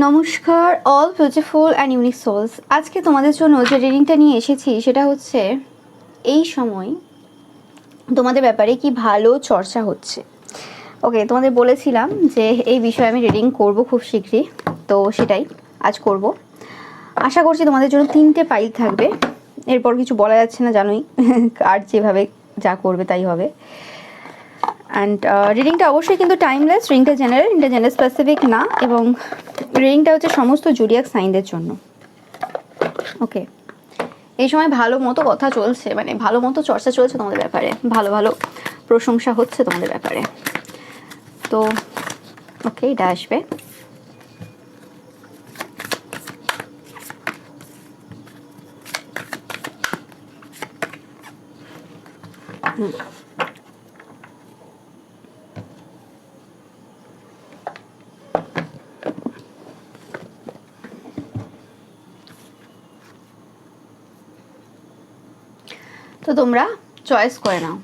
নমস্কার all beautiful and unique souls. আজকে তোমাদের জন্য যে রিডিংটা নিয়ে এসেছি সেটা হচ্ছে এই সময় তোমাদের ব্যাপারে কি ভালো চর্চা হচ্ছে। ওকে, তোমাদের বলেছিলাম যে এই বিষয়ে আমি রিডিং করব খুব শীঘ্রই, তো সেটাই আজ করব। আশা করছি তোমাদের জন্য 3টে পাইল থাকবে, এরপর কিছু বলা যাচ্ছে না, জানোই আর যেভাবে যা করবে তাই হবে। অ্যান্ড রিডিংটা অবশ্যই কিন্তু টাইমলেস, রিডিংটা জেনারেল স্পেসিফিক না, এবং রিডিংটা হচ্ছে সমস্ত জুডিয়াক সাইনদের জন্য। ওকে, এই সময় ভালো মতো কথা চলছে, মানে ভালো মতো চর্চা চলছে তোমাদের ব্যাপারে, ভালো ভালো প্রশংসা হচ্ছে তোমাদের ব্যাপারে। তো ওকে, এটা আসবে। তো তোমরা চয়েস করে নাও।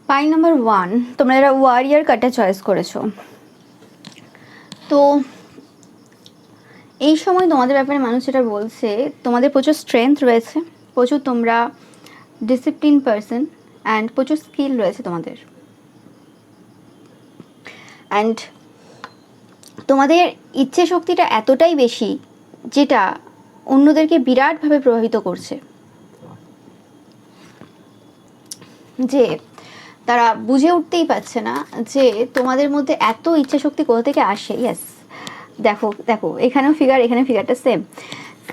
পাইল নাম্বার 1, তোমরা যারা ওয়ারিয়ার কার্ডটা চয়েস করেছো, তো এই সময় তোমাদের ব্যাপারে মানুষ যেটা বলছে, তোমাদের প্রচুর স্ট্রেংথ রয়েছে, প্রচুর তোমরা ডিসিপ্লিন পারসন, অ্যান্ড প্রচুর স্কিল রয়েছে তোমাদের। অ্যান্ড তোমাদের ইচ্ছে শক্তিটা এতটাই বেশি যেটা অন্যদেরকে বিরাটভাবে প্রভাবিত করছে, যে তারা বুঝে উঠতেই পারছে না যে তোমাদের মধ্যে এত ইচ্ছে শক্তি কোথা থেকে আসে। ইয়েস, দেখো দেখো, এখানেও ফিগার, এখানে ফিগারটা সেম।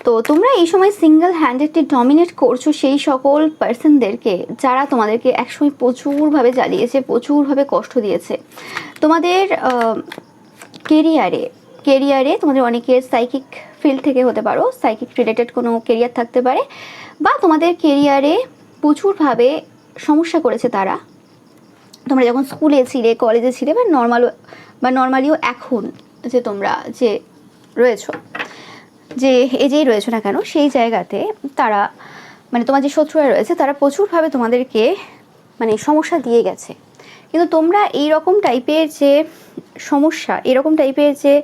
তো তোমরা এই সময় সিঙ্গেল হ্যান্ডেডলি ডমিনেট করছো সেই সকল পার্সনদেরকে যারা তোমাদেরকে একসময় প্রচুরভাবে জ্বালিয়েছে, প্রচুরভাবে কষ্ট দিয়েছে। তোমাদের কেরিয়ারে তোমাদের অনেকের সাইকিক ফিল্ড থেকে হতে পারো, সাইকিক রিলেটেড কোনো কেরিয়ার থাকতে পারে, বা তোমাদের কেরিয়ারে প্রচুরভাবে সমস্যা করেছে তারা। তোমরা যখন স্কুলে ছিলে, কলেজে ছিলে, বা নর্মালিও এখন যে তোমরা যে রয়েছো, যে এজেই রয়েছো না কেন, সেই জায়গাতে তারা, মানে তোমার যে শত্রুরা রয়েছে তারা প্রচুরভাবে তোমাদেরকে মানে সমস্যা দিয়ে গেছে। কিন্তু তোমরা এই রকম টাইপের যে সমস্যা, এরকম টাইপের যে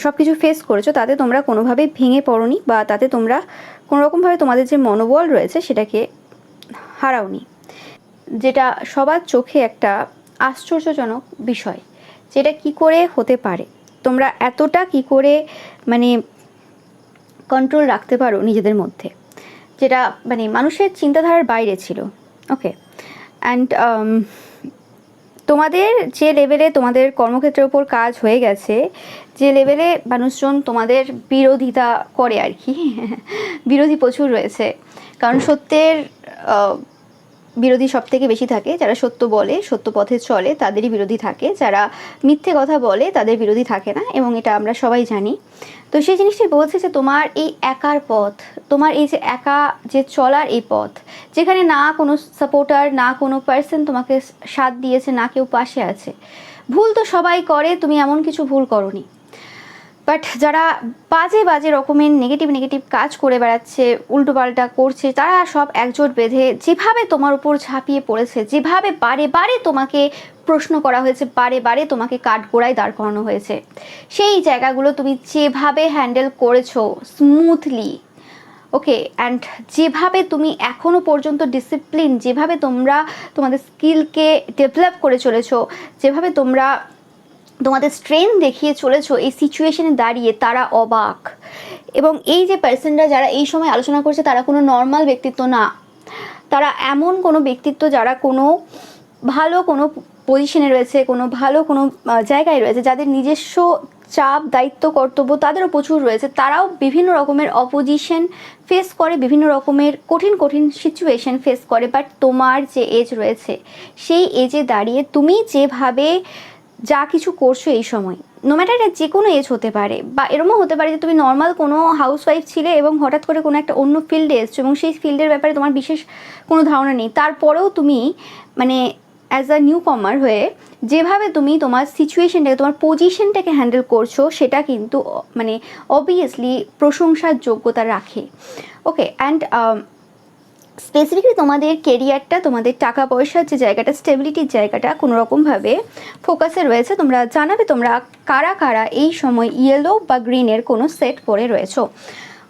সব কিছু ফেস করেছো, তাতে তোমরা কোনোভাবেই ভেঙে পড়োনি, বা তাতে তোমরা কোনোরকমভাবে তোমাদের যে মনোবল রয়েছে সেটাকে হারাওনি, যেটা সবার চোখে একটা আশ্চর্যজনক বিষয়। যেটা কি করে হতে পারে, তোমরা এতটা কি করে মানে কন্ট্রোল রাখতে পারো নিজেদের মধ্যে, যেটা মানে মানুষের চিন্তাধারার বাইরে ছিল। ওকে, অ্যান্ড তোমাদের যে লেভেলে তোমাদের কর্মক্ষেত্রের ওপর কাজ হয়ে গেছে, যে লেভেলে মানুষজন তোমাদের বিরোধিতা করে আর কি, বিরোধী প্রচুর রয়েছে, কারণ সত্যের বিরোধী সব থেকে বেশি থাকে। যারা সত্য বলে, সত্য পথে চলে, তাদেরই বিরোধী থাকে। যারা মিথ্যে কথা বলে তাদের বিরোধী থাকে না, এবং এটা আমরা সবাই জানি। তো সেই জিনিসটাই বলছে যে তোমার এই একার পথ, তোমার এই যে একা যে চলার এই পথ, যেখানে না কোনো সাপোর্টার, না কোনো পার্সন তোমাকে সাথ দিয়েছে, না কেউ পাশে আছে। ভুল তো সবাই করে, তুমি এমন কিছু ভুল করোনি, বাট যারা বাজে রকমের নেগেটিভ কাজ করে বেড়াচ্ছে, উল্টোপাল্টা করছে, তারা সব একজোট বেঁধে যেভাবে তোমার উপর ঝাঁপিয়ে পড়েছে, যেভাবে বারে তোমাকে প্রশ্ন করা হয়েছে, বারে তোমাকে কাঠগোড়ায় দাঁড় করানো হয়েছে, সেই জায়গাগুলো তুমি যেভাবে হ্যান্ডেল করেছো স্মুথলি। ওকে, অ্যান্ড যেভাবে তুমি এখনও পর্যন্ত ডিসিপ্লিন, যেভাবে তোমরা তোমাদের স্কিলকে ডেভেলপ করে চলেছো, যেভাবে তোমরা তোমাদের স্ট্রেংথ দেখিয়ে চলেছো, এই সিচুয়েশনে দাঁড়িয়ে তারা অবাক। এবং এই যে পার্সনরা যারা এই সময় আলোচনা করছে, তারা কোনো নর্মাল ব্যক্তিত্ব না, তারা এমন কোনো ব্যক্তিত্ব যারা কোনো ভালো কোনো পজিশনে রয়েছে, কোনো ভালো কোনো জায়গায় রয়েছে, যাদের নিজস্ব চাপ, দায়িত্ব, কর্তব্য তাদেরও প্রচুর রয়েছে। তারাও বিভিন্ন রকমের অপোজিশন ফেস করে, বিভিন্ন রকমের কঠিন সিচুয়েশন ফেস করে। বাট তোমার যে এজ রয়েছে, সেই এজে দাঁড়িয়ে তুমি যেভাবে যা কিছু করছো এই সময়, নো ম্যাটার এটা যে কোনো এজ হতে পারে, বা এরমও হতে পারে যে তুমি নর্মাল কোনো হাউসওয়াইফ ছিলে এবং হঠাৎ করে কোনো একটা অন্য ফিল্ডে এসছো এবং সেই ফিল্ডের ব্যাপারে তোমার বিশেষ কোনো ধারণা নেই, তারপরেও তুমি মানে অ্যাজ আ নিউ কমার হয়ে যেভাবে তুমি তোমার সিচুয়েশনটাকে, তোমার পজিশনটাকে হ্যান্ডেল করছো, সেটা কিন্তু মানে অবভিয়াসলি প্রশংসার যোগ্যতা রাখে। ওকে, অ্যান্ড স্পেসিফিকলি তোমাদের কেরিয়ারটা, তোমাদের টাকা পয়সার যে জায়গাটা, স্টেবিলিটির জায়গাটা কোনো রকমভাবে ফোকাসে রয়েছে। তোমরা জানাবে তোমরা কারা কারা এই সময় ইয়েলো বা গ্রিনের কোনো সেট পরে রয়েছো।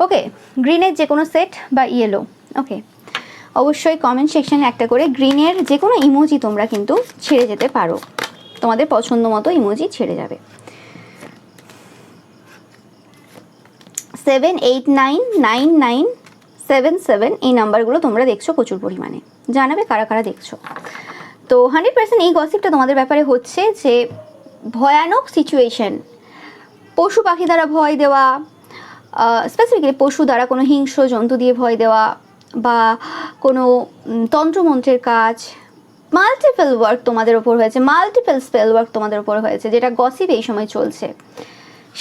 ওকে, গ্রিনের যে কোনো সেট বা ইয়েলো। ওকে, অবশ্যই কমেন্ট সেকশানে একটা করে গ্রিনের যে কোনো ইমোজি তোমরা কিন্তু ছেড়ে যেতে পারো, তোমাদের পছন্দ মতো ইমোজি ছেড়ে যাবে। 78999977 এই নাম্বারগুলো তোমরা দেখছো প্রচুর পরিমাণে, জানাবে কারা কারা দেখছো। তো 100% এই গসিপটা তোমাদের ব্যাপারে হচ্ছে যে ভয়ানক সিচুয়েশন, পশু পাখি দ্বারা ভয় দেওয়া, স্পেসিফিক্যালি পশু দ্বারা কোনো হিংস্র জন্তু দিয়ে ভয় দেওয়া, বা কোনো তন্ত্রমন্ত্রের কাজ, মাল্টিপল ওয়ার্ক তোমাদের ওপর হয়েছে, মাল্টিপল স্পেল ওয়ার্ক তোমাদের ওপর হয়েছে, যেটা গসিপ এই সময় চলছে।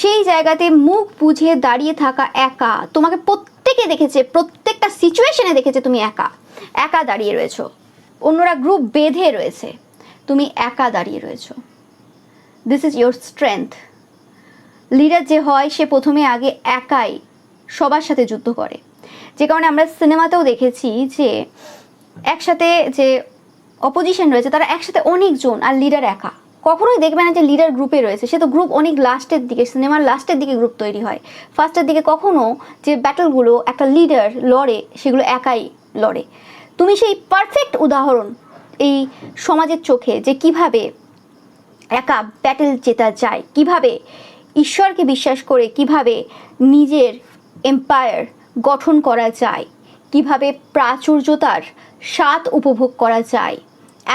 সেই জায়গাতে মুখ বুঝে দাঁড়িয়ে থাকা, একা, তোমাকে প্রত্যেকে দেখেছে, প্রত্যেকটা সিচুয়েশনে দেখেছে তুমি একা একা দাঁড়িয়ে রয়েছো, অন্যরা গ্রুপ বেঁধে রয়েছে, তুমি একা দাঁড়িয়ে রয়েছো। This is your strength. Leader যে হয় সে প্রথমে আগে একাই সবার সাথে যুদ্ধ করে, যে কারণে আমরা সিনেমাতেও দেখেছি যে একসাথে যে অপোজিশন রয়েছে তারা একসাথে অনেকজন, আর লিডার একা। কখনোই দেখবে না যে লিডার গ্রুপে রয়েছে, সে তো গ্রুপ অনেক লাস্টের দিকে, সিনেমার লাস্টের দিকে গ্রুপ তৈরি হয়। ফার্স্টের দিকে কখনো যে ব্যাটলগুলো একটা লিডার লড়ে সেগুলো একাই লড়ে। তুমি সেই পারফেক্ট উদাহরণ এই সমাজের চোখে, যে কিভাবে একা ব্যাটেল জেতা যায়, কিভাবে ঈশ্বরকে বিশ্বাস করে কিভাবে নিজের এম্পায়ার গঠন করা যায়, কিভাবে প্রাচুর্যতার স্বাদ উপভোগ করা যায়,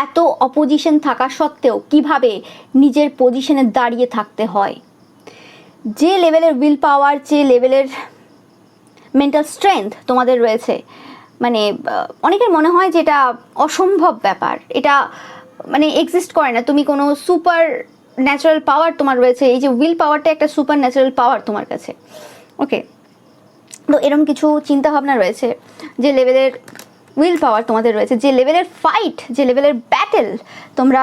এত অপোজিশন থাকা সত্ত্বেও কিভাবে নিজের পজিশনে দাঁড়িয়ে থাকতে হয়। যে লেভেলের উইল পাওয়ার, যে লেভেলের মেন্টাল স্ট্রেংথ তোমাদের রয়েছে, মানে অনেকের মনে হয় যে এটা অসম্ভব ব্যাপার, এটা মানে এক্সিস্ট করে না, তুমি কোনো সুপার ন্যাচারাল পাওয়ার তোমার রয়েছে, এই যে উইল পাওয়ারটা একটা সুপার ন্যাচারাল পাওয়ার তোমার কাছে। ওকে, তো এরকম কিছু চিন্তাভাবনা রয়েছে, যে লেভেলের উইল পাওয়ার তোমাদের রয়েছে, যে লেভেলের ফাইট, যে লেভেলের ব্যাটেল তোমরা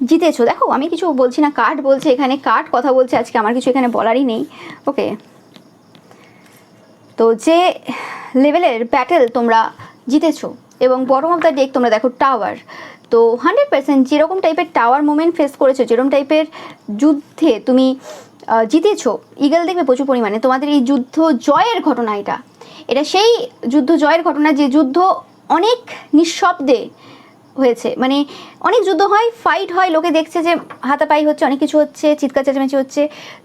জিতেছো। দেখো আমি কিছু বলছি না, কার্ড বলছে, এখানে কার্ড কথা বলছে, আজকে আমার কিছু এখানে বলারই নেই। ওকে, তো যে লেভেলের ব্যাটেল তোমরা জিতেছো, এবং বটম অফ দ্য ডেক তোমরা দেখো টাওয়ার। তো 100% যেরকম টাইপের টাওয়ার মোমেন্ট ফেস করেছো, যেরকম টাইপের যুদ্ধে তুমি জিতেছো, ইগল দেখবে প্রচুর পরিমাণে। তোমাদের এই যুদ্ধ জয়ের ঘটনা, এটা সেই যুদ্ধ জয়ের ঘটনা, যে যুদ্ধ অনেক নিঃশব্দে হয়েছে। মানে অনেক যুদ্ধ হয়, ফাইট হয়, লোকে দেখছে যে হাতাপাই হচ্ছে, অনেক কিছু হচ্ছে, চিৎকার চেঁচামেচি হচ্ছে,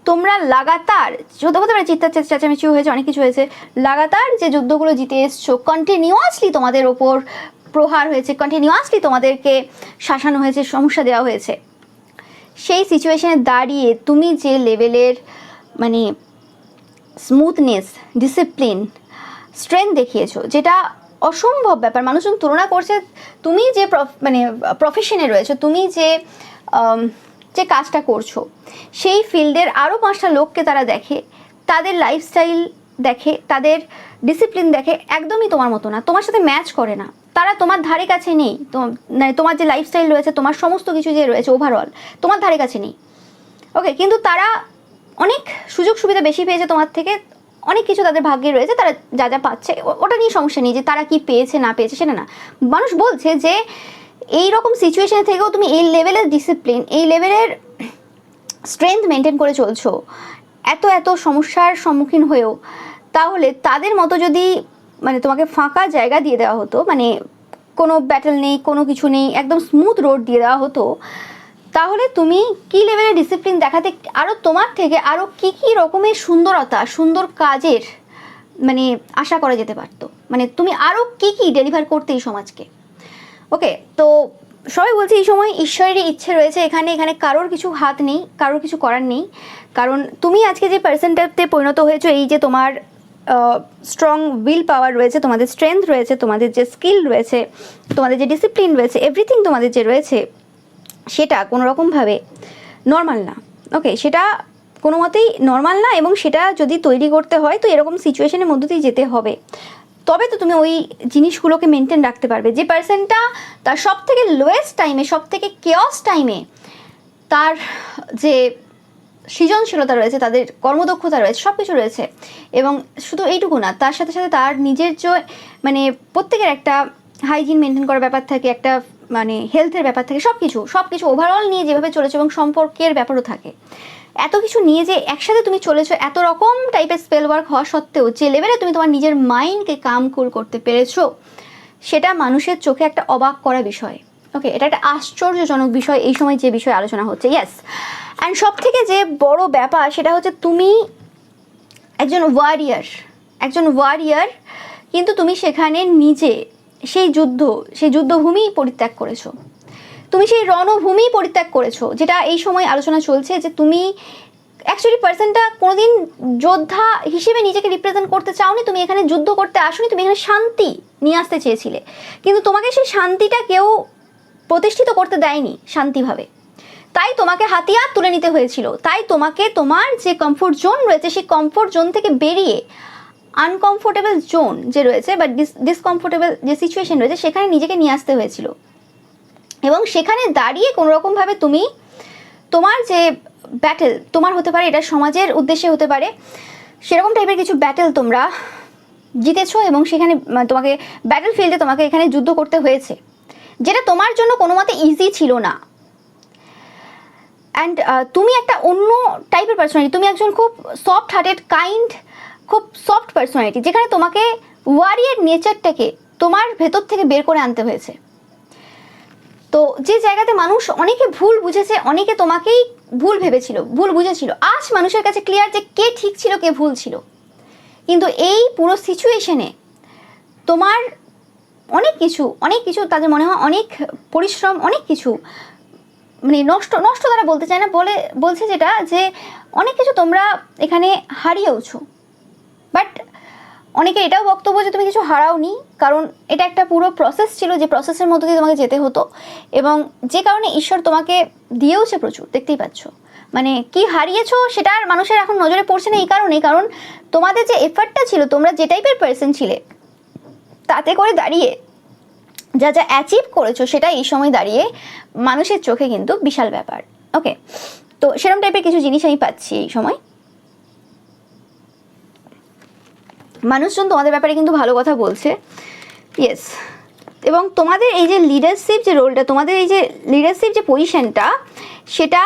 তোমরা লাগাতার যত হতে পারে চিৎকার চেঁচামেচিও হয়েছে, অনেক কিছু হয়েছে, লাগাতার যে যুদ্ধগুলো জিতে এসছো, কন্টিনিউয়াসলি তোমাদের ওপর প্রহার হয়েছে, কন্টিনিউয়াসলি তোমাদেরকে শাসানো হয়েছে, সমস্যা দেওয়া হয়েছে। সেই সিচুয়েশনে দাঁড়িয়ে তুমি যে লেভেলের মানে স্মুথনেস, ডিসিপ্লিন, স্ট্রেংথ দেখিয়েছো, যেটা অসম্ভব ব্যাপার। মানুষজন তুলনা করছে, তুমি যে মানে প্রফেশনে রয়েছো, তুমি যে যে কাজটা করছো, সেই ফিল্ডের আরও 5টা লোককে তারা দেখে, তাদের লাইফস্টাইল দেখে, তাদের ডিসিপ্লিন দেখে, একদমই তোমার মতো না, তোমার সাথে ম্যাচ করে না, তারা তোমার ধারে কাছে নেই। তোমার যে লাইফস্টাইল রয়েছে, তোমার সমস্ত কিছু যে রয়েছে ওভারঅল তোমার ধারে কাছে নেই। ওকে, কিন্তু তারা অনেক সুযোগ সুবিধা বেশি পেয়েছে তোমার থেকে, অনেক কিছু তাদের ভাগ্যে রয়েছে, তারা যা যা পাচ্ছে ওটা নিয়ে সমস্যা নেই, যে তারা কি পেয়েছে না পেয়েছে সেটা না। মানুষ বলছে যে এই রকম সিচুয়েশন থেকেও তুমি এই লেভেলের ডিসিপ্লিন, এই লেভেলের স্ট্রেংথ মেনটেন করে চলছো, এত এত সমস্যার সম্মুখীন হয়েও, তাহলে তাদের মতো যদি মানে তোমাকে ফাঁকা জায়গা দিয়ে দেওয়া হতো, মানে কোনো ব্যাটেল নেই, কোনো কিছু নেই, একদম স্মুথ রোড দিয়ে দেওয়া হতো, তাহলে তুমি কি লেভেলের ডিসিপ্লিন দেখাতে, আরও তোমার থেকে আরও কী কী রকমের সুন্দরতা, সুন্দর কাজের মানে আশা করা যেতে পারতো, মানে তুমি আরও কী কী ডেলিভার করতে এই সমাজকে। ওকে, তো সবাই বলছে এই সময় ঈশ্বরেরই ইচ্ছে রয়েছে এখানে, এখানে কারোর কিছু হাত নেই, কারোর কিছু করার নেই, কারণ তুমি আজকে যে পার্সেন্টতে পরিণত হয়েছো, এই যে তোমার স্ট্রং উইল পাওয়ার রয়েছে, তোমাদের স্ট্রেংথ রয়েছে, তোমাদের যে স্কিল রয়েছে, তোমাদের যে ডিসিপ্লিন রয়েছে, এভরিথিং তোমাদের যে রয়েছে, সেটা কোনো রকমভাবে নর্মাল না। ওকে, সেটা কোনো মতেই নর্মাল না, এবং সেটা যদি তৈরি করতে হয় তো এরকম সিচুয়েশনের মধ্য দিয়ে যেতে হবে, তবে তো তুমি ওই জিনিসগুলোকে মেনটেন রাখতে পারবে। যে পার্সনটা তার সব থেকে লোয়েস্ট টাইমে, সব থেকে কেয়স টাইমে তার যে সৃজনশীলতা রয়েছে, তাদের কর্মদক্ষতা রয়েছে, সব কিছু রয়েছে, এবং শুধু এইটুকু না, তার সাথে সাথে তার নিজের যে মানে প্রত্যেকের একটা হাইজিন মেনটেন করার ব্যাপার থাকে, একটা মানে হেলথের ব্যাপার থাকে, সব কিছু ওভারঅল নিয়ে যেভাবে চলেছে, এবং সম্পর্কের ব্যাপারও থাকে, এত কিছু নিয়ে যে একসাথে তুমি চলেছো, এত রকম টাইপের স্পেল ওয়ার্ক হওয়া সত্ত্বেও যে লেভেলে তুমি তোমার নিজের মাইন্ডকে কাম কুল করতে পেরেছো, সেটা মানুষের চোখে একটা অবাক করা বিষয়। ওকে, এটা একটা আশ্চর্যজনক বিষয় এই সময় যে বিষয়ে আলোচনা হচ্ছে। ইয়েস, অ্যান্ড সব থেকে যে বড় ব্যাপার সেটা হচ্ছে তুমি একজন ওয়ারিয়ার, কিন্তু তুমি সেখানে নিজে সেই যুদ্ধভূমি পরিত্যাগ করেছো, তুমি সেই রণভূমি পরিত্যাগ করেছো, যেটা এই সময় আলোচনা চলছে যে তুমি অ্যাকচুয়ালি পার্সনটা কোনোদিন যোদ্ধা হিসেবে নিজেকে রিপ্রেজেন্ট করতে চাওনি, তুমি এখানে যুদ্ধ করতে আসোনি, তুমি এখানে শান্তি নিয়ে আসতে চেয়েছিলে, কিন্তু তোমাকে সেই শান্তিটা কেউ প্রতিষ্ঠিত করতে দেয়নি শান্তিভাবে, তাই তোমাকে হাতিয়ার তুলে নিতে হয়েছিল, তাই তোমাকে তোমার যে কমফোর্ট জোন রয়েছে সেই কমফোর্ট জোন থেকে বেরিয়ে আনকমফোর্টেবল জোন যে রয়েছে বা ডিসকমফোর্টেবল যে সিচুয়েশন রয়েছে সেখানে নিজেকে নিয়ে আসতে হয়েছিল, এবং সেখানে দাঁড়িয়ে কোনোরকমভাবে তুমি তোমার যে ব্যাটেল তোমার হতে পারে, এটা সমাজের উদ্দেশ্যে হতে পারে, সেরকম টাইপের কিছু ব্যাটেল তোমরা জিতেছো, এবং সেখানে তোমাকে ব্যাটেল ফিল্ডে তোমাকে এখানে যুদ্ধ করতে হয়েছে, যেটা তোমার জন্য কোনো মতে ইজি ছিল না। অ্যান্ড তুমি একটা অন্য টাইপের পার্সোনালিটি, তুমি একজন খুব সফট হার্টেড, কাইন্ড, খুব সফট পার্সোনালিটি, যেখানে তোমাকে ওয়ারিয়ার নেচারটাকে তোমার ভেতর থেকে বের করে আনতে হয়েছে। তো যে জায়গাতে মানুষ অনেকে ভুল বুঝেছে, অনেকে তোমাকেই ভুল ভেবেছিল, ভুল বুঝেছিল, আজ মানুষের কাছে ক্লিয়ার যে কে ঠিক ছিল কে ভুল ছিল, কিন্তু এই পুরো সিচুয়েশনে তোমার অনেক কিছু তাদের মনে হয় অনেক পরিশ্রম, অনেক কিছু মানে নষ্ট তারা বলতে চায় না, বলছে যেটা যে অনেক কিছু তোমরা এখানে হারিয়েওছো, বাট অনেকে এটাও বক্তব্য যে তুমি কিছু হারাওনি, কারণ এটা একটা পুরো প্রসেস ছিল, যে প্রসেসের মধ্যে দিয়ে তোমাকে যেতে হতো, এবং যে কারণে ঈশ্বর তোমাকে দিয়েওছে প্রচুর, দেখতেই পাচ্ছ। মানে কি হারিয়েছো সেটা আর মানুষের এখন নজরে পড়ছে না এই কারণেই, কারণ তোমাদের যে এফার্টটা ছিল, তোমরা যে টাইপের পার্সন ছিলে, তাতে করে দাঁড়িয়ে যা অ্যাচিভ করেছো সেটা এই সময় দাঁড়িয়ে মানুষের চোখে কিন্তু বিশাল ব্যাপার। ওকে, তো সেরকম টাইপের কিছু জিনিস আমি পাচ্ছি এই সময়। মানুষজন তোমাদের ব্যাপারে কিন্তু ভালো কথা বলছে, ইয়েস, এবং তোমাদের এই যে লিডারশিপ যে রোলটা, তোমাদের এই যে লিডারশিপ যে পজিশনটা, সেটা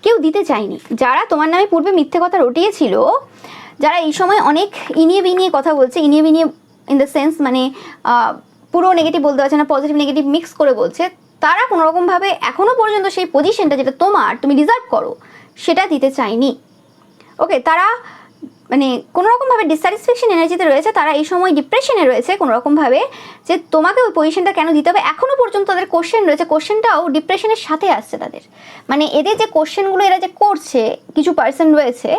কেউ দিতে চায়নি। যারা তোমার নামে পূর্বে মিথ্যে কথা রটিয়েছিল, যারা এই সময় অনেক ইনিয়ে বিনিয়ে কথা বলছে, ইনিয়ে বিনিয়ে ইন দ্য সেন্স মানে পুরো নেগেটিভ বলতে পারছে না, পজিটিভ নেগেটিভ মিক্স করে বলছে, তারা কোনোরকমভাবে এখনও পর্যন্ত সেই পজিশনটা যেটা তুমি ডিজার্ভ করো সেটা দিতে চায়নি। ওকে, তারা মানে কোনোরকমভাবে ডিসস্যাটিসফ্যাকশন এনার্জিতে রয়েছে, তারা এই সময় ডিপ্রেশনে রয়েছে কোনোরকমভাবে, যে তোমাকে ওই পজিশনটা কেন দিতে হবে। এখনও পর্যন্ত তাদের কোশ্চেন রয়েছে, কোশ্চেনটাও ডিপ্রেশনের সাথে আসছে তাদের, মানে এদের যে কোশ্চেনগুলো এরা যে করছে, কিছু পার্সন রয়েছে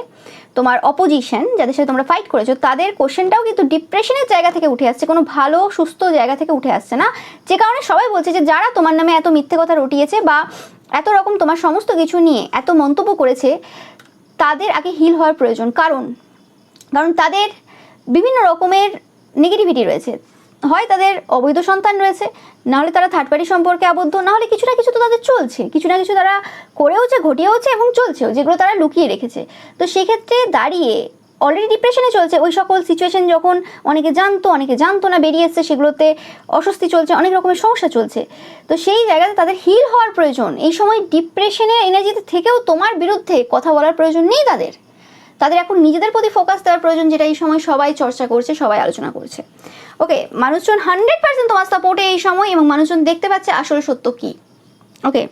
তোমার অপোজিশন যাদের সাথে তোমরা ফাইট করেছো, তাদের কোশ্চেনটাও কিন্তু ডিপ্রেশনের জায়গা থেকে উঠে আসছে, কোনো ভালো সুস্থ জায়গা থেকে উঠে আসছে না, যে কারণে সবাই বলছে যে যারা তোমার নামে এত মিথ্যে কথা রটিয়েছে বা এত রকম তোমার সমস্ত কিছু নিয়ে এত মন্তব্য করেছে, তাদের আগে হিল হওয়ার প্রয়োজন, কারণ তাদের বিভিন্ন রকমের নেগেটিভিটি রয়েছে, হয় তাদের অবৈধ সন্তান রয়েছে, নাহলে তারা থার্ড পার্টি সম্পর্কে আবদ্ধ, নাহলে কিছু না কিছু তো তাদের চলছে, কিছু না কিছু তারা করেওছে, ঘটিয়েওছে এবং চলছেও, যেগুলো তারা লুকিয়ে রেখেছে। তো সেক্ষেত্রে দাঁড়িয়ে অলরেডি ডিপ্রেশনে চলছে, ওই সকল সিচুয়েশন যখন অনেকে জানতো না বেরিয়ে এসছে, সেগুলোতে অস্বস্তি চলছে, অনেক রকমের সমস্যা চলছে, তো সেই জায়গাতে তাদের হিল হওয়ার প্রয়োজন। এই সময় ডিপ্রেশনের এনার্জিতে থেকেও তোমার বিরুদ্ধে কথা বলার প্রয়োজন নেই, তাদের এখন নিজেদের প্রতি ফোকাস দেওয়ার প্রয়োজন, যেটা এই সময় সবাই চর্চা করছে, সবাই আলোচনা করছে। ওকে, মানুষজন 100% তোমার সাপোর্টে এই সময়, এবং মানুষজন দেখতে পাচ্ছে আসলে সত্য কী। ওকে,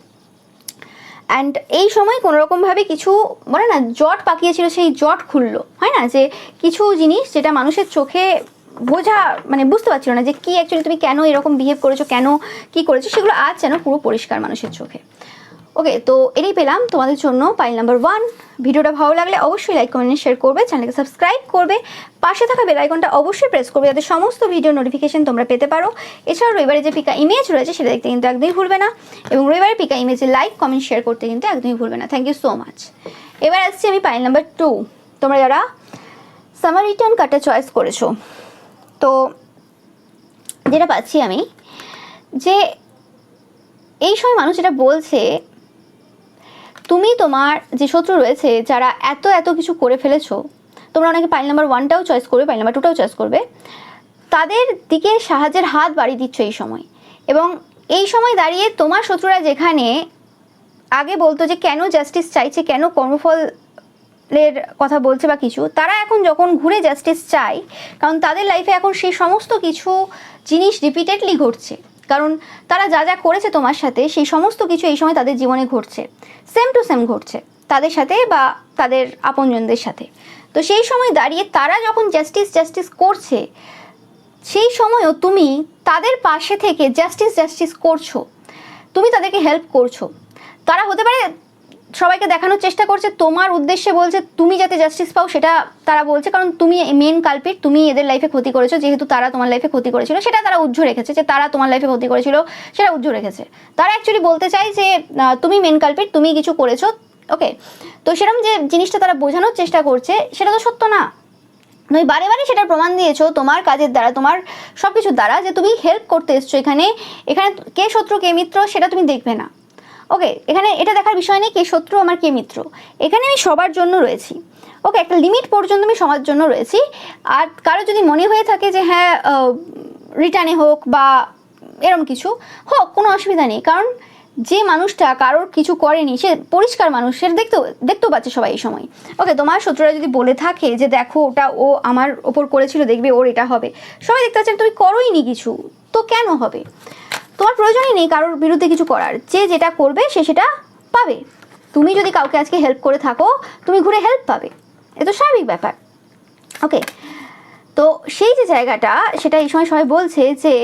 অ্যান্ড এই সময় কোনোরকমভাবে কিছু বলে না জট পাকিয়েছিল, সেই জট খুললো, হয় না, যে কিছু জিনিস যেটা মানুষের চোখে বুঝতে পারছিল না যে কি অ্যাকচুয়ালি তুমি কেন এরকম বিহেভ করেছো, কেন কি করেছো, সেগুলো আজ যেন পুরো পরিষ্কার মানুষের চোখে। ওকে, তো এটাই পেলাম তোমাদের জন্য পাইল নাম্বার 1। ভিডিওটা ভালো লাগলে অবশ্যই লাইক কমেন্ট শেয়ার করবে, চ্যানেলকে সাবস্ক্রাইব করবে, পাশে থাকা বেল আইকনটা অবশ্যই প্রেস করবে যাতে সমস্ত ভিডিও নোটিফিকেশন তোমরা পেতে পারো। এছাড়াও রবিবারে যে পিকা ইমেজ রয়েছে সেটা দেখতে কিন্তু একদমই ভুলবে না, এবং রবিবারে পিকা ইমেজে লাইক কমেন্ট শেয়ার করতে কিন্তু একদমই ভুলবে না। Thank you so much. এবার আসছি আমি পাইল নাম্বার 2, তোমরা যারা সামার রিটার্ন কার্ডটা চয়েস করেছো। তো যেটা পাচ্ছি আমি যে এই সময় মানুষ যেটা বলছে, তুমি তোমার যে শত্রু রয়েছে যারা এত এত কিছু করে ফেলেছো, তোমরা অনেকে পাইল নাম্বার 1টাও চয়েস করবে, পাইল নাম্বার 2টাও চয়েস করবে, তাদের দিকে সাহায্যের হাত বাড়িয়ে দিচ্ছ এই সময়। এবং এই সময় দাঁড়িয়ে তোমার শত্রুরা যেখানে আগে বলতো যে কেন জাস্টিস চাইছে, কেন কর্মফলের কথা বলছে বা কিছু, তারা এখন যখন ঘুরে জাস্টিস চায়, কারণ তাদের লাইফে এখন সেই সমস্ত কিছু জিনিস রিপিটেডলি ঘটছে, কারণ তারা যা যা করেছে তোমার সাথে সেই সমস্ত কিছু এই সময় তাদের জীবনে ঘটছে, সেম টু সেম ঘটছে তাদের সাথে বা তাদের আপনজনদের সাথে। তো সেই সময় দাঁড়িয়ে তারা যখন জাস্টিস করছে, সেই সময়ও তুমি তাদের পাশে থেকে জাস্টিস করছো, তুমি তাদেরকে হেল্প করছো। তারা হতে পারে সবাইকে দেখানোর চেষ্টা করছে, তোমার উদ্দেশ্যে বলছে তুমি যাতে জাস্টিস পাও সেটা তারা বলছে, কারণ তুমি মেন কালপিট, তুমি এদের লাইফে ক্ষতি করেছো, যেহেতু তারা তোমার লাইফে ক্ষতি করেছিল সেটা তারা উজ্জ্বল রেখেছে, যে তারা তোমার লাইফে ক্ষতি করেছিল সেটা উজ্জ্বল রেখেছে। তারা অ্যাকচুয়ালি বলতে চায় যে তুমি মেন কালপিট, তুমি কিছু করেছো, ওকে। তো সেরকম যে জিনিসটা তারা বোঝানোর চেষ্টা করছে সেটা তো সত্য না। তুমি বারে বারে সেটার প্রমাণ দিয়েছো তোমার কাজের দ্বারা, তোমার সব কিছুর দ্বারা, যে তুমি হেল্প করতে এসছো। এখানে কে শত্রু কে মিত্র সেটা তুমি দেখবে না, ওকে। এখানে এটা দেখার বিষয় নেই কে শত্রু আমার কে মিত্র, এখানে আমি সবার জন্য রয়েছি, ওকে। একটা লিমিট পর্যন্ত আমি সবার জন্য রয়েছি। আর কারো যদি মনে হয়ে থাকে যে হ্যাঁ রিটার্নে হোক বা এরম কিছু হোক, কোনো অসুবিধা নেই, কারণ যে মানুষটা কারোর কিছু করেনি সে পরিষ্কার মানুষ, সে দেখতেও পাচ্ছে সবাই এই সময়, ওকে। তোমার শত্রুরা যদি বলে থাকে যে দেখো ওটা ও আমার ওপর করেছিল, দেখবে ওর এটা হবে, সবাই দেখতে পাচ্ছে তুমি করোই নি কিছু, তো কেন হবে? তোমার প্রয়োজনই নেই কারোর বিরুদ্ধে কিছু করার, যে যেটা করবে সে সেটা পাবে। তুমি যদি কাউকে আজকে হেল্প করে থাকো, তুমি ঘুরে হেল্প পাবে, এ তো স্বাভাবিক ব্যাপার, ওকে। তো সেই যে জায়গাটা, সেটা এই সময় সবাই বলছে যে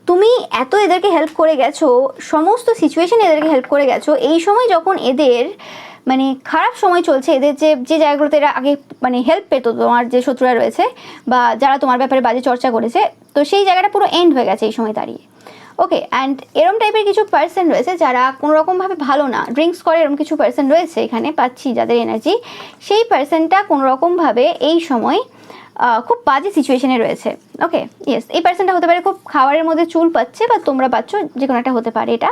তুমি এত এদেরকে হেল্প করে গেছো, সমস্ত সিচুয়েশনে এদেরকে হেল্প করে গেছো, এই সময় যখন এদের মানে খারাপ সময় চলছে, এদের যে জায়গাগুলোতে এরা আগে মানে হেল্প পেত, তোমার যে শত্রুরা রয়েছে বা যারা তোমার ব্যাপারে বাজে চর্চা করেছে, তো সেই জায়গাটা পুরো এন্ড হয়ে গেছে এই সময় দাঁড়িয়ে, ওকে। অ্যান্ড এরম টাইপের কিছু পার্সন রয়েছে যারা কোনোরকমভাবে ভালো না, ড্রিঙ্কস করে, এরকম কিছু পার্সন রয়েছে এখানে পাচ্ছি যাদের এনার্জি, সেই পার্সনটা কোনোরকমভাবে এই সময় খুব বাজে সিচুয়েশনে রয়েছে, ওকে। ইয়েস, এই পার্সনটা হতে পারে খুব খাবারের মধ্যে চুল পাচ্ছে বা তোমরা পাচ্ছ, যে কোনো একটা হতে পারে। এটা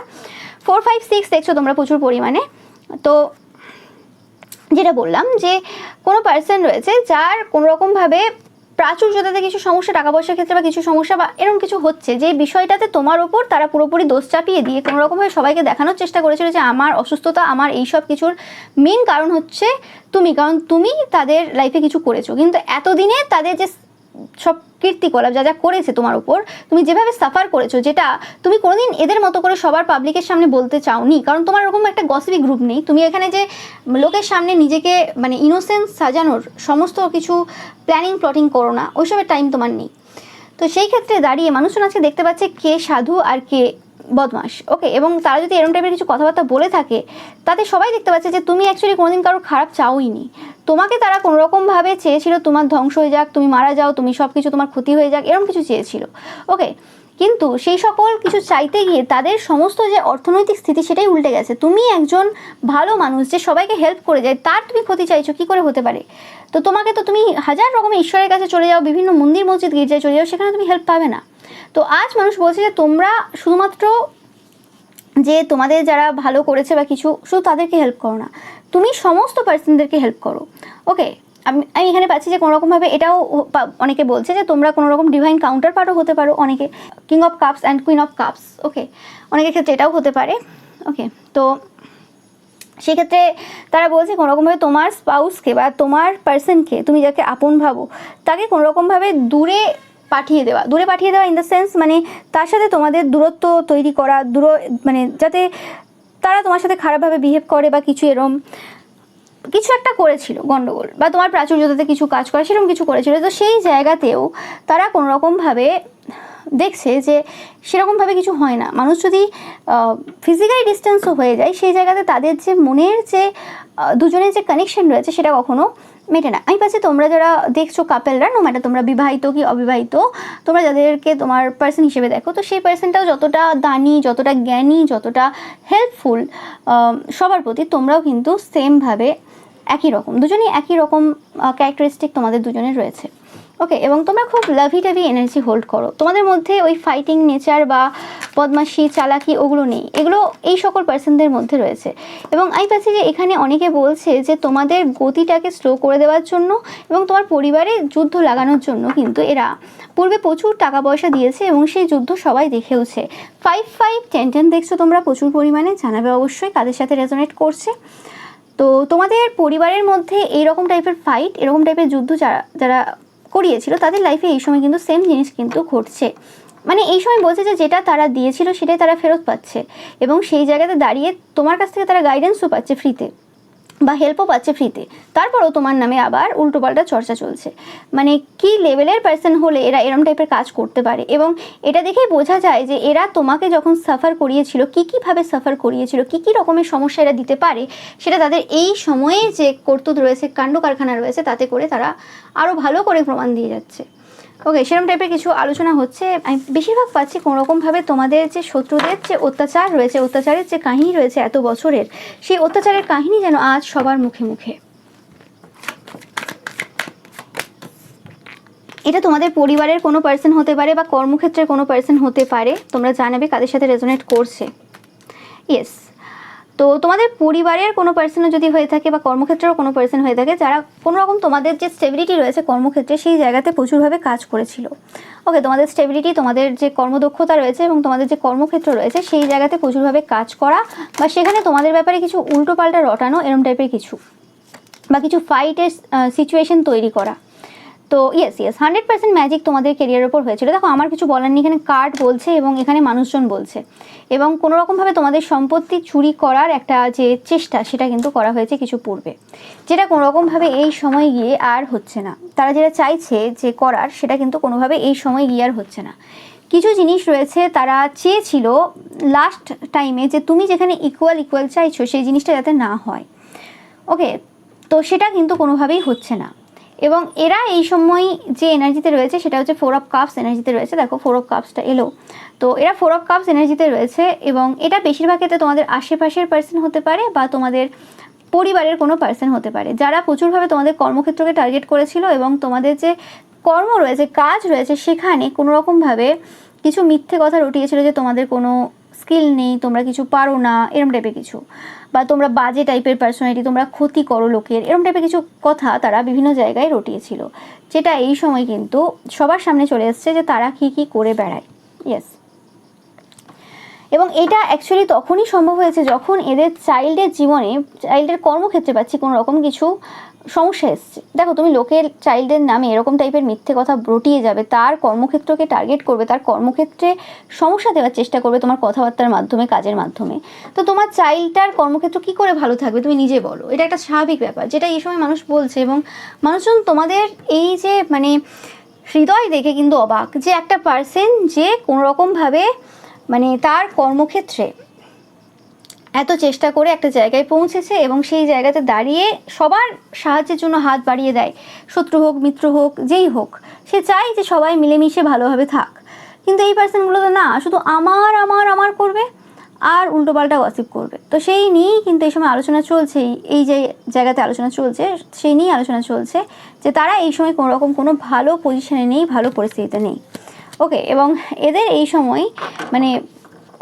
4, 5, 6 দেখছো তোমরা প্রচুর পরিমাণে। তো যেটা বললাম যে কোনো পার্সন রয়েছে যার কোনোরকমভাবে প্রাচুর্যতাতে কিছু সমস্যা, টাকা পয়সার ক্ষেত্রে বা কিছু সমস্যা বা এরকম কিছু হচ্ছে, যে বিষয়টাতে তোমার ওপর তারা পুরোপুরি দোষ চাপিয়ে দিয়ে কোনোরকমভাবে সবাইকে দেখানোর চেষ্টা করেছিল যে আমার অসুস্থতা, আমার এই সব কিছুর মেন কারণ হচ্ছে তুমি, কারণ তুমি তাদের লাইফে কিছু করেছো। কিন্তু এতদিনে তাদের যে সব কীর্তিকলাপ যা যা করেছে তোমার উপর, তুমি যেভাবে সাফার করেছো, যেটা তুমি কোনোদিন এদের মতো করে সবার পাবলিকের সামনে বলতে চাওনি, কারণ তোমার ওরকম একটা গসিপি গ্রুপ নেই। তুমি এখানে যে লোকের সামনে নিজেকে মানে ইনোসেন্স সাজানোর সমস্ত কিছু প্ল্যানিং করো না, ওইসবের টাইম তোমার নেই। তো সেই ক্ষেত্রে দাঁড়িয়ে মানুষজন আজকে দেখতে পাচ্ছে কে সাধু আর কে বদমাস, ওকে। এবং তারা যদি এরকম টাইপের কিছু কথাবার্তা বলে থাকে, তাতে সবাই দেখতে পাচ্ছে যে তুমি অ্যাকচুয়ালি কোনোদিন কারোর খারাপ চাওই নি। তোমাকে তারা কোনোরকমভাবে চেয়েছিল তোমার ধ্বংস হয়ে যাক, তুমি মারা যাও, তুমি সব কিছু তোমার ক্ষতি হয়ে যাক, এরকম কিছু চেয়েছিল, ওকে। কিন্তু সেই সকল কিছু চাইতে গিয়ে তাদের সমস্ত যে অর্থনৈতিক স্থিতি সেটাই উল্টে গেছে। তুমি একজন ভালো মানুষ যে সবাইকে হেল্প করে যায়, তার তুমি ক্ষতি চাইছো, কি করে হতে পারে? তো তোমাকে তো তুমি হাজার রকমের ঈশ্বরের কাছে চলে যাও, বিভিন্ন মন্দির মসজিদ গির্জায় চলে যাও, সেখানে তুমি হেল্প পাবে না। তো আজ মানুষ বলছে যে তোমরা শুধুমাত্র যে তোমাদের যারা ভালো করেছে বা কিছু, শুধু তাদেরকে হেল্প করো না, তুমি সমস্ত পার্সনদেরকে হেল্প করো, ওকে। আমি এখানে পাচ্ছি যে কোনোরকমভাবে এটাও অনেকে বলছে যে তোমরা কোনোরকম ডিভাইন কাউন্টার পার্টও হতে পারো, অনেকে king of cups and queen of cups, okay. অনেকের ক্ষেত্রে এটাও হতে পারে, ওকে। তো সেক্ষেত্রে তারা বলছে কোনোরকমভাবে তোমার স্পাউসকে বা তোমার পার্সনকে, তুমি যাকে আপন ভাবো, তাকে কোনোরকমভাবে দূরে পাঠিয়ে দেওয়া ইন দ্য সেন্স মানে তার সাথে তোমাদের দূরত্ব তৈরি করা, মানে যাতে তারা তোমার সাথে খারাপভাবে বিহেভ করে বা কিছু এরম কিছু একটা করেছিল গন্ডগোল, বা তোমার প্রাচুর্যতাতে কিছু কাজ করে সেরকম কিছু করেছিল। তো সেই জায়গাতেও তারা কোনোরকমভাবে দেখছে যে সেরকমভাবে কিছু হয় না। মানুষ যদি ফিজিক্যালি ডিস্টেন্সও হয়ে যায়, সেই জায়গাতে তাদের যে মনের যে দুজনের যে কানেকশন রয়েছে সেটা কখনো মেটে না। আমি পাচ্ছি তোমরা যারা দেখছো কাপেলরা, নো ম্যাটার তোমরা বিবাহিত কি অবিবাহিত, তোমরা যাদেরকে তোমার পার্সন হিসেবে দেখো, তো সেই পার্সনটাও যতটা দানি, যতটা জ্ঞানী, যতটা হেল্পফুল সবার প্রতি, তোমরাও কিন্তু সেমভাবে একই রকম, দুজনেই একই রকম ক্যারেক্টারিস্টিক তোমাদের দুজনের রয়েছে। ওকে, এবং তোমরা খুব লাভি টাভি এনার্জি হোল্ড করো, তোমাদের মধ্যে ওই ফাইটিং নেচার বা বদমাশি চালাকি ওগুলো নেই, এগুলো এই সকল পার্সনদের মধ্যে রয়েছে। এবং আমি পাচ্ছি যে এখানে অনেকে বলছে যে তোমাদের গতিটাকে স্লো করে দেওয়ার জন্য এবং তোমার পরিবারে যুদ্ধ লাগানোর জন্য কিন্তু এরা পূর্বে প্রচুর টাকা পয়সা দিয়েছে এবং সেই যুদ্ধ সবাই দেখেওছে। 5-5-10-10 দেখছো তোমরা প্রচুর পরিমাণে, জানাবে অবশ্যই কাদের সাথে রেজোনেট করছে। তো তোমাদের পরিবারের মধ্যে এইরকম টাইপের ফাইট, এরকম টাইপের যুদ্ধ যারা যারা করিয়েছিল তাদের লাইফে এই সময় কিন্তু সেম জিনিস কিন্তু ঘটছে। মানে এই সময় বলছে যে যেটা তারা দিয়েছিল সেটাই তারা ফেরত পাচ্ছে, এবং সেই জায়গাতে দাঁড়িয়ে তোমার কাছ থেকে তারা গাইডেন্সও পাচ্ছে ফ্রিতে বা হেল্পও পাচ্ছে ফ্রিতে, তারপরেও তোমার নামে আবার উল্টোপাল্টা চর্চা চলছে। মানে কি লেভেলের পার্সন হলে এরা এরম টাইপের কাজ করতে পারে, এবং এটা দেখেই বোঝা যায় যে এরা তোমাকে যখন সাফার করিয়েছিল, কীভাবে সাফার করিয়েছিল, কী রকমের সমস্যা এরা দিতে পারে, সেটা তাদের এই সময়ে যে কর্তুত রয়েছে, কাণ্ড কারখানা রয়েছে, তাতে করে তারা আরও ভালো করে প্রমাণ দিয়ে যাচ্ছে। ওকে, সেরকম টাইপের কিছু আলোচনা হচ্ছে। আমি বেশিরভাগ পাচ্ছি কোনোরকমভাবে তোমাদের যে শত্রুদের যে অত্যাচার রয়েছে, অত্যাচারের যে কাহিনী রয়েছে এত বছরের, সেই অত্যাচারের কাহিনী যেন আজ সবার মুখে মুখে। এটা তোমাদের পরিবারের কোনো পার্সন হতে পারে বা কর্মক্ষেত্রের কোনো পার্সন হতে পারে, তোমরা জানাবে কাদের সাথে রেজোনেট করছে। ইয়েস, তো তোমাদের পরিবারের কোনো পার্সনও যদি হয়ে থাকে বা কর্মক্ষেত্রেরও কোনো পার্সন হয়ে থাকে যারা কোনো রকম তোমাদের যে স্টেবিলিটি রয়েছে কর্মক্ষেত্রে সেই জায়গাতে প্রচুরভাবে কাজ করেছিল। ওকে, তোমাদের স্টেবিলিটি, তোমাদের যে কর্মদক্ষতা রয়েছে এবং তোমাদের যে কর্মক্ষেত্র রয়েছে সেই জায়গাতে প্রচুরভাবে কাজ করা বা সেখানে তোমাদের ব্যাপারে কিছু উল্টোপাল্টা রটানো, এরম টাইপের কিছু বা কিছু ফাইটের সিচুয়েশন তৈরি করা। তো ইয়েস 100% ম্যাজিক তোমাদের কেরিয়ারের ওপর হয়েছিল। দেখো আমার কিছু বলার নেই, এখানে কার্ড বলছে এবং এখানে মানুষজন বলছে, এবং কোনো রকমভাবে তোমাদের সম্পত্তি চুরি করার একটা যে চেষ্টা সেটা কিন্তু করা হয়েছে কিছু পূর্বে, যেটা কোনো রকমভাবে এই সময় গিয়ে আর হচ্ছে না। তারা যেটা চাইছে যে করার সেটা কিন্তু কোনোভাবে এই সময় গিয়ে আর হচ্ছে না। কিছু জিনিস রয়েছে তারা চেয়েছিল লাস্ট টাইমে যে তুমি যেখানে ইকুয়াল চাইছো সেই জিনিসটা যাতে না হয়। ওকে, তো সেটা কিন্তু কোনোভাবেই হচ্ছে না, এবং এরা এই সময় যে এনার্জিতে রয়েছে সেটা হচ্ছে 4 অফ কাপস এনার্জিতে রয়েছে। দেখো 4 অফ কাপসটা এলো, তো এরা 4 অফ কাপস এনার্জিতে রয়েছে, এবং এটা বেশিরভাগ ক্ষেত্রে তোমাদের আশেপাশের পার্সন হতে পারে বা তোমাদের পরিবারের কোনো পার্সন হতে পারে যারা প্রচুরভাবে তোমাদের কর্মক্ষেত্রকে টার্গেট করেছিল, এবং তোমাদের যে কর্ম রয়েছে, কাজ রয়েছে, সেখানে কোনো রকমভাবে কিছু মিথ্যে কথা রটিয়েছিল যে তোমাদের কোনো স্কিল নেই, তোমরা কিছু পারো না, এরম টাইপের কিছু, বা তোমরা বাজে টাইপের পার্সোনালিটি, তোমরা ক্ষতি করো লোকের, এরম টাইপের কিছু কথা তারা বিভিন্ন জায়গায় রটিয়েছিল, যেটা এই সময় কিন্তু সবার সামনে চলে এসছে যে তারা কী করে বেড়ায়। ইয়েস, এবং এটা অ্যাকচুয়ালি তখনই সম্ভব হয়েছে যখন এদের চাইল্ডের জীবনে, চাইল্ডের কর্মক্ষেত্রে পাচ্ছি কোনো রকম কিছু সমস্যা এসছে। দেখো তুমি লোকের চাইল্ডের নামে এরকম টাইপের মিথ্যে কথা রটিয়ে যাবে, তার কর্মক্ষেত্রকে টার্গেট করবে, তার কর্মক্ষেত্রে সমস্যা দেওয়ার চেষ্টা করবে তোমার কথাবার্তার মাধ্যমে, কাজের মাধ্যমে। তো তোমার চাইল্ডটার কর্মক্ষেত্র কী করে ভালো থাকবে তুমি নিজে বলো, এটা একটা স্বাভাবিক ব্যাপার যেটা এই সময় মানুষ বলছে। এবং মানুষজন তোমাদের এই যে মানে হৃদয় দেখে কিন্তু অবাক যে একটা পার্সন যে কোনো রকমভাবে মানে তার কর্মক্ষেত্রে এত চেষ্টা করে একটা জায়গায় পৌঁছেছে এবং সেই জায়গাতে দাঁড়িয়ে সবার সাহায্যের জন্য হাত বাড়িয়ে দেয়, শত্রু হোক মিত্র হোক যেই হোক, সে চায় যে সবাই মিলেমিশে ভালোভাবে থাক। কিন্তু এই পার্সনগুলো তো না, শুধু আমার আমার আমার করবে আর উল্টোপাল্টা গসিপ করবে। তো সেই নিয়েই কিন্তু এই সময় আলোচনা চলছে, এই যে জায়গাতে আলোচনা চলছে সেই নিয়েই আলোচনা চলছে যে তারা এই সময় কোনো রকম কোনো ভালো পজিশনে নেই, ভালো পরিস্থিতিতে নেই। ওকে, এবং এদের এই সময় মানে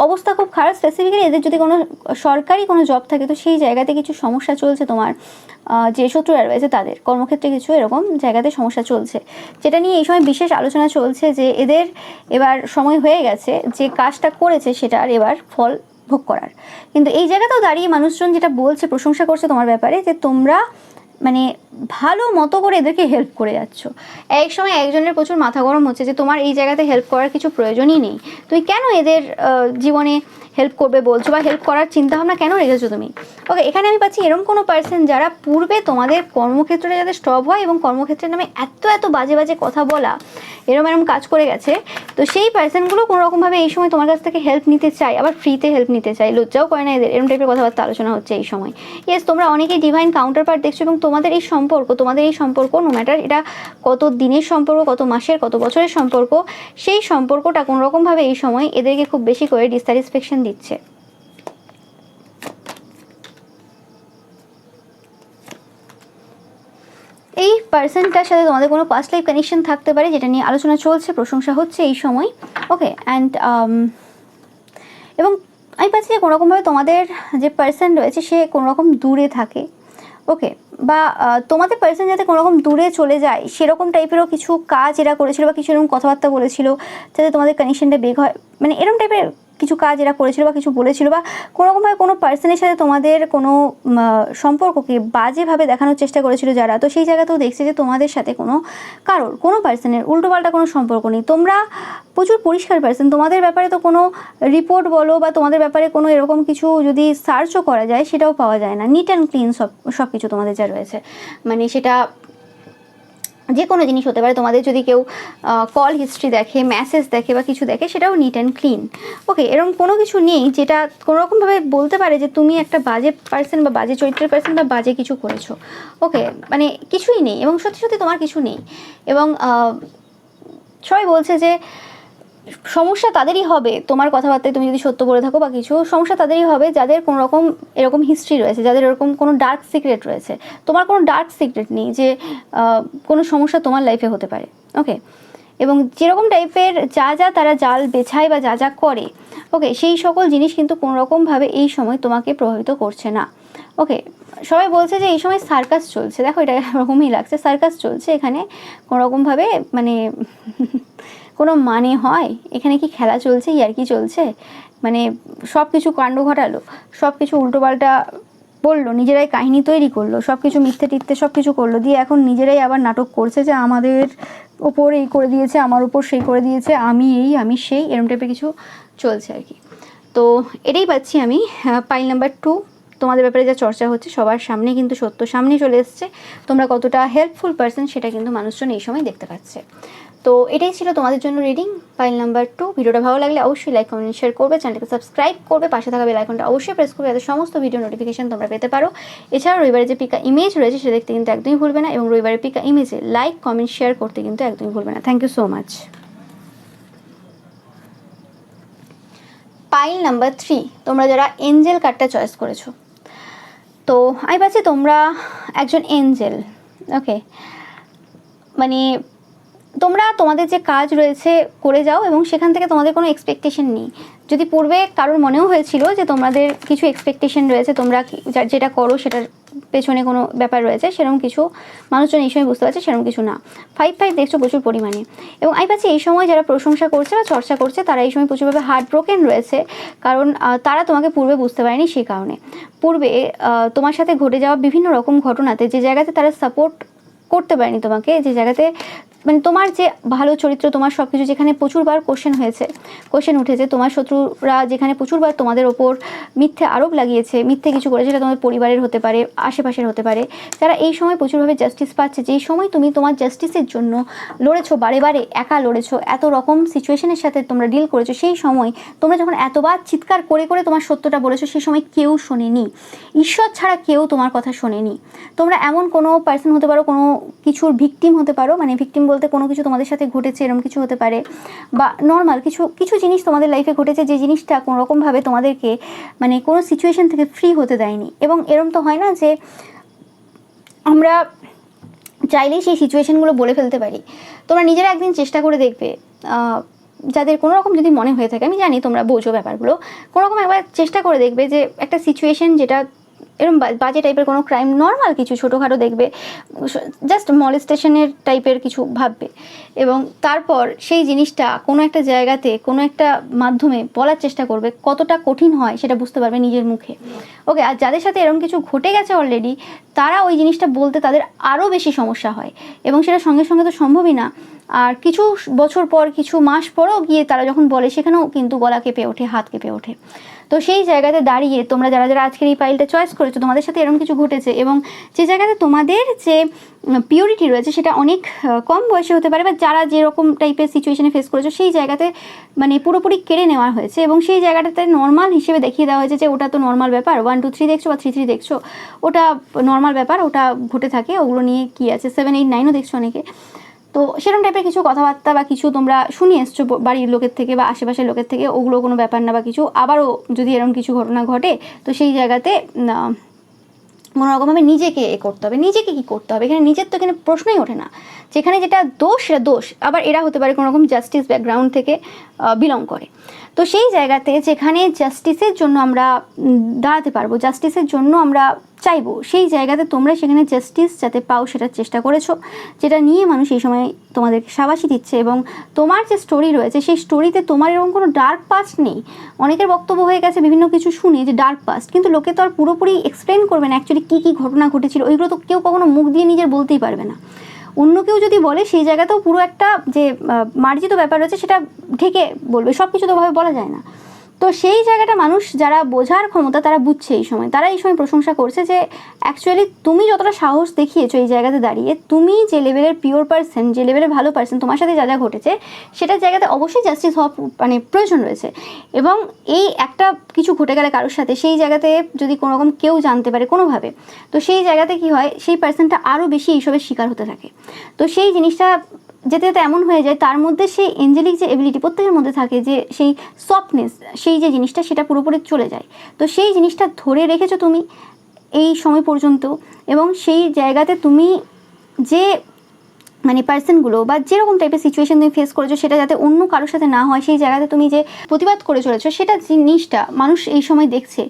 অবস্থা খুব খারাপ। স্পেসিফিক্যালি এদের যদি কোনো সরকারি কোনো জব থাকে তো সেই জায়গাতে কিছু সমস্যা চলছে, তোমার যে শত্রুরা রয়েছে তাদের কর্মক্ষেত্রে কিছু এরকম জায়গাতে সমস্যা চলছে, যেটা নিয়ে এই সময় বিশেষ আলোচনা চলছে যে এদের এবার সময় হয়ে গেছে যে কাজটা করেছে সেটার এবার ফল ভোগ করার। কিন্তু এই জায়গাতেও দাঁড়িয়ে মানুষজন যেটা বলছে, প্রশংসা করছে তোমার ব্যাপারে, যে তোমরা মানে ভালো মতো করে এদেরকে হেল্প করে যাচ্ছ। এক সময় একজনের প্রচুর মাথা গরম হচ্ছে যে তোমার এই জায়গাতে হেল্প করার কিছু প্রয়োজনই নেই, তুই কেন এদের জীবনে হেল্প করবে বলছো বা হেল্প করার চিন্তাভাবনা কেন রেখেছো তুমি। ওকে, এখানে আমি পাচ্ছি এরকম কোনো পার্সন যারা পূর্বে তোমাদের কর্মক্ষেত্রে যাদের স্টপ হয় এবং কর্মক্ষেত্রের নামে এত বাজে বাজে কথা বলা এরম কাজ করে গেছে, তো সেই পার্সনগুলো কোনো রকমভাবে এই সময় তোমার কাছ থেকে হেল্প নিতে চায়, আবার ফ্রিতে হেল্প নিতে চায়, লজ্জাও করে না এদের, এরকম টাইপের কথাবার্তা আলোচনা হচ্ছে এই সময়। ইয়েস, তোমরা অনেকেই ডিভাইন কাউন্টার পার্ট দেখছো এবং তোমাদের এই সম্পর্ক নো ম্যাটার এটা কত দিনের সম্পর্ক, কত মাসের, কত বছরের সম্পর্ক, সেই সম্পর্কটা কোনো রকমভাবে এই সময় এদেরকে খুব বেশি করে ডিসস্যাটিসফ্যাকশন দিচ্ছে। এই পার্সনটার সাথে তোমাদের কোনো পাস্ট লাইফ কানেকশন থাকতে পারে, যেটা নিয়ে আলোচনা চলছে, প্রশংসা হচ্ছে এই সময়। ওকে, অ্যান্ড এবং আমি পাচ্ছি যে কোনোরকমভাবে তোমাদের যে পার্সন রয়েছে সে কোনোরকম দূরে থাকে। ওকে, বা তোমাদের পার্সন যাতে কোনোরকম দূরে চলে যায় সেরকম টাইপেরও কিছু কাজ এরা করেছিল বা কিছু এরকম কথাবার্তা বলেছিল যাতে তোমাদের কানেকশনটা বেগ হয়, মানে এরকম টাইপের কিছু কাজ এরা করেছিল বা কিছু বলেছিল, বা কোনোরকমভাবে কোনো পার্সনের সাথে তোমাদের কোনো সম্পর্ককে বাজেভাবে দেখানোর চেষ্টা করেছিল যারা, তো সেই জায়গাতেও দেখছে যে তোমাদের সাথে কোনো পার্সনের উল্টোপাল্টা কোনো সম্পর্ক নেই। তোমরা প্রচুর পরিষ্কার পার্সন, তোমাদের ব্যাপারে তো কোনো রিপোর্ট বলো বা তোমাদের ব্যাপারে কোনো এরকম কিছু যদি সার্চও করা যায় সেটাও পাওয়া যায় না। নিট অ্যান্ড ক্লিন সব কিছু তোমাদের যা রয়েছে, মানে সেটা যে কোনো জিনিস হতে পারে। তোমাদের যদি কেউ কল হিস্ট্রি দেখে, মেসেজ দেখে বা কিছু দেখে, সেটাও নিট অ্যান্ড ক্লিন। ওকে, এরকম কোনো কিছু নেই যেটা কোনোরকমভাবে বলতে পারে যে তুমি একটা বাজে পার্সন বা বাজে চরিত্রের পার্সন বা বাজে কিছু করেছো। ওকে, মানে কিছুই নেই এবং সত্যি তোমার কিছু নেই। এবং সবাই বলছে যে সমস্যা তাদেরই হবে তোমার কথাবার্তায় তুমি যদি সত্য বলে থাকো বা কিছু, সমস্যা তাদেরই হবে যাদের কোনো রকম এরকম হিস্ট্রি রয়েছে, যাদের এরকম কোনো ডার্ক সিক্রেট রয়েছে। তোমার কোনো ডার্ক সিক্রেট নেই যে কোনো সমস্যা তোমার লাইফে হতে পারে। ওকে, এবং যেরকম টাইপের যা তারা জাল বেছায় বা যা করে, ওকে, সেই সকল জিনিস কিন্তু কোনো রকমভাবে এই সময় তোমাকে প্রভাবিত করছে না। ওকে, সবাই বলছে যে এই সময় সার্কাস চলছে, দেখো এটা এরকমই লাগছে, সার্কাস চলছে এখানে কোনোরকমভাবে, মানে কোনো মানে হয় এখানে? কি খেলা চলছে, ইয়ার্কি চলছে? মানে সব কিছু কাণ্ড ঘটালো, সব কিছু উল্টোপাল্টা বললো, নিজেরাই কাহিনী তৈরি করলো, সব কিছু মিথ্যে টিথ্যে সব কিছু করলো, দিয়ে এখন নিজেরাই আবার নাটক করছে যে আমাদের ওপর এই করে দিয়েছে, আমার ওপর সেই করে দিয়েছে, আমি এই আমি সেই, এরম টাইপের কিছু চলছে আর কি। তো এটাই পাচ্ছি আমি। পাইল নাম্বার 2, তোমাদের ব্যাপারে যা চর্চা হচ্ছে সবার সামনে কিন্তু সত্য সামনে চলে এসছে। তোমরা কতটা হেল্পফুল পার্সন সেটা কিন্তু মানুষজন এই সময় দেখতে পাচ্ছে। তো এটাই ছিল তোমাদের জন্য রিডিং পাইল নাম্বার 2। ভিডিওটা ভালো লাগলে অবশ্যই লাইক কমেন্ট শেয়ার করবে, চ্যানেলকে সাবস্ক্রাইব করবে, পাশে থাকা বেল আইকনটা অবশ্যই প্রেস করবে যাতে সমস্ত ভিডিও নোটিফিকেশন তোমরা পেতে পারো। এছাড়াও রবিবারে যে পিকা ইমেজ রয়েছে সেটা দেখতে কিন্তু একদমই ভুলবে না, এবং রবিবারের পিকা ইমেজে লাইক কমেন্ট শেয়ার করতে কিন্তু একদমই ভুলবে না। Thank you so much. পাইল নাম্বার 3, তোমরা যারা এঞ্জেল কার্ডটা চয়েস করেছো, তো আমি পাচ্ছি তোমরা একজন এঞ্জেল। ওকে, মানে তোমরা তোমাদের যে কাজ রয়েছে করে যাও এবং সেখান থেকে তোমাদের কোনো এক্সপেকটেশন নেই। যদি পূর্বে কারোর মনেও হয়েছিল যে তোমাদের কিছু এক্সপেকটেশন রয়েছে, তোমরা যেটা করো সেটার পেছনে কোনো ব্যাপার রয়েছে, সেরকম কিছু মানুষজন এই সময় বুঝতে পারছে, সেরকম কিছু না। 5 দেখছো প্রচুর পরিমাণে। এবং আমি পাচ্ছি এই সময় যারা প্রশংসা করছে বা চর্চা করছে তারা এই সময় প্রচুরভাবে হার্ট ব্রোকেন রয়েছে, কারণ তারা তোমাকে পূর্বে বুঝতে পারেনি। সেই কারণে পূর্বে তোমার সাথে ঘটে যাওয়া বিভিন্ন রকম ঘটনাতে যে জায়গাতে তারা সাপোর্ট করতে পারেনি তোমাকে, যে জায়গাতে মানে তোমার যে ভালো চরিত্র, তোমার সব কিছু যেখানে প্রচুরবার কোশ্চেন উঠেছে, তোমার শত্রুরা যেখানে প্রচুরবার তোমাদের ওপর মিথ্যে আরোপ লাগিয়েছে, মিথ্যে কিছু করেছে, সেটা তোমাদের পরিবারের হতে পারে, আশেপাশের হতে পারে, যারা এই সময় প্রচুরভাবে জাস্টিস পাচ্ছে। যেই সময় তুমি তোমার জাস্টিসের জন্য লড়েছো, বারে একা লড়েছো, এত রকম সিচুয়েশনের সাথে তোমরা ডিল করেছো, সেই সময় তোমরা যখন এতবার চিৎকার করে তোমার সত্যটা বলেছো, সেই সময় কেউ শোনেনি, ঈশ্বর ছাড়া কেউ তোমার কথা শোনেনি। তোমরা এমন কোনো পার্সন হতে পারো, কোনো কিছুর ভিকটিম হতে পারো, মানে ভিকটিম বলতে কোনো কিছু তোমাদের সাথে ঘটেছে এরকম কিছু হতে পারে, বা নর্মাল কিছু জিনিস তোমাদের লাইফে ঘটেছে যে জিনিসটা কোনো রকমভাবে তোমাদেরকে মানে কোনো সিচুয়েশন থেকে ফ্রি হতে দেয়নি। এবং এরম তো হয় না যে আমরা চাইলেই সেই সিচুয়েশনগুলো বলে ফেলতে পারি। তোমরা নিজেরা একদিন চেষ্টা করে দেখবে, যাদের কোনো রকম যদি মনে হয়ে থাকে, আমি জানি তোমরা বোঝো ব্যাপারগুলো, কোনো রকম একবার চেষ্টা করে দেখবে যে একটা সিচুয়েশন যেটা এরকম বাজে টাইপের কোনো ক্রাইম, নর্মাল কিছু ছোটোখাটো দেখবে, জাস্ট মলেস্টেশনের টাইপের কিছু ভাববে, এবং তারপর সেই জিনিসটা কোনো একটা জায়গাতে কোনো একটা মাধ্যমে বলার চেষ্টা করবে, কতটা কঠিন হয় সেটা বুঝতে পারবে নিজের মুখে। ওকে, আর যাদের সাথে এরকম কিছু ঘটে গেছে অলরেডি, তারা ওই জিনিসটা বলতে তাদের আরও বেশি সমস্যা হয়, এবং সেটা সঙ্গে সঙ্গে তো সম্ভবই না। আর কিছু বছর পর, কিছু মাস পরও গিয়ে তারা যখন বলে, সেখানেও কিন্তু গলা কেঁপে ওঠে, হাত কেঁপে ওঠে। তো সেই জায়গাতে দাঁড়িয়ে তোমরা যারা যারা আজকের এই পাইলটা চয়েস করেছো, তোমাদের সাথে এরকম কিছু ঘটেছে, এবং যে জায়গাতে তোমাদের যে পিওরিটি রয়েছে সেটা অনেক কম বয়সে হতে পারে, বা যারা যেরকম টাইপের সিচুয়েশনে ফেস করেছো সেই জায়গাতে মানে পুরোপুরি কেড়ে নেওয়া হয়েছে, এবং সেই জায়গাটাতে নর্মাল হিসেবে দেখিয়ে দেওয়া হয়েছে যে ওটা তো নর্মাল ব্যাপার, 1 2 3 দেখছো বা 3 3 দেখছো, ওটা নর্মাল ব্যাপার, ওটা ঘটে থাকে, ওগুলো নিয়ে কী আছে, 7 8 9ও দেখছো অনেকে। তো সেরকম টাইপের কিছু কথাবার্তা বা কিছু তোমরা শুনে এসছো বাড়ির লোকের থেকে বা আশেপাশের লোকের থেকে, ওগুলো কোনো ব্যাপার না বা কিছু। আবারও যদি এরকম কিছু ঘটনা ঘটে, তো সেই জায়গাতে কোনো রকমভাবে নিজেকে করতে হবে। নিজেকে কী করতে হবে এখানে, নিজের তো এখানে প্রশ্নই ওঠে না। যেখানে যেটা দোষ, সেটা দোষ। আবার এরা হতে পারে কোনো রকম জাস্টিস ব্যাকগ্রাউন্ড থেকে বিলং করে। তো সেই জায়গাতে যেখানে জাস্টিসের জন্য আমরা দাঁড়াতে পারবো, জাস্টিসের জন্য আমরা চাইবো, সেই জায়গাতে তোমরা সেখানে জাস্টিস যাতে পাও সেটার চেষ্টা করেছো, যেটা নিয়ে মানুষ এই সময় তোমাদেরকে শাবাশি দিচ্ছে। এবং তোমার যে স্টোরি রয়েছে, সেই স্টোরিতে তোমার এরকম কোনো ডার্ক পাস্ট নেই। অনেকের বক্তব্য হয়ে গেছে বিভিন্ন কিছু শুনে যে ডার্ক পাস্ট, কিন্তু লোকে তো আর পুরোপুরি এক্সপ্লেন করবে না অ্যাকচুয়ালি কী কী ঘটনা ঘটেছিল, ওইগুলো তো কেউ কখনো মুখ দিয়ে নিজের বলতেই পারবে না। অন্য কেউ যদি বলে, সেই জায়গাতেও পুরো একটা যে মার্জিত ব্যাপার রয়েছে সেটা ঢেকে বলবে, সব কিছু তো ওভাবে বলা যায় না। তো সেই জায়গাটা মানুষ যারা বোঝার ক্ষমতা, তারা বুঝছে এই সময়, তারা এই সময় প্রশংসা করছে যে অ্যাকচুয়ালি তুমি যতটা সাহস দেখিয়েছো এই জায়গাতে দাঁড়িয়ে, তুমি যে লেভেলের পিওর পার্সন, যে লেভেলের ভালো পার্সন, তোমার সাথে যা যা ঘটেছে সেটার জায়গাতে অবশ্যই জাস্টিস হওয়া মানে প্রয়োজন রয়েছে। এবং এই একটা কিছু ঘটে গেলে কারোর সাথে, সেই জায়গাতে যদি কোনো রকম কেউ জানতে পারে কোনোভাবে, তো সেই জায়গাতে কি হয়, সেই পার্সনটা আরও বেশি এইসবের শিকার হতে থাকে। তো সেই জিনিসটা যেতে যেতে এমন হয়ে যায়, তার মধ্যে সেই এঞ্জেলিক যে এবিলিটি প্রত্যেকের মধ্যে থাকে, যে সেই সফটনেস, সেই যে জিনিসটা, সেটা পুরোপুরি চলে যায়। তো সেই জিনিসটা ধরে রেখেছো তুমি এই সময় পর্যন্ত, এবং সেই জায়গাতে তুমি যে মানে পার্সনগুলো বা যেরকম টাইপের সিচুয়েশন তুমি ফেস করেছো, সেটা যাতে অন্য কারোর সাথে না হয়, সেই জায়গাতে তুমি যে প্রতিবাদ করে চলেছো, সেটা জিনিসটা মানুষ এই সময় দেখছে।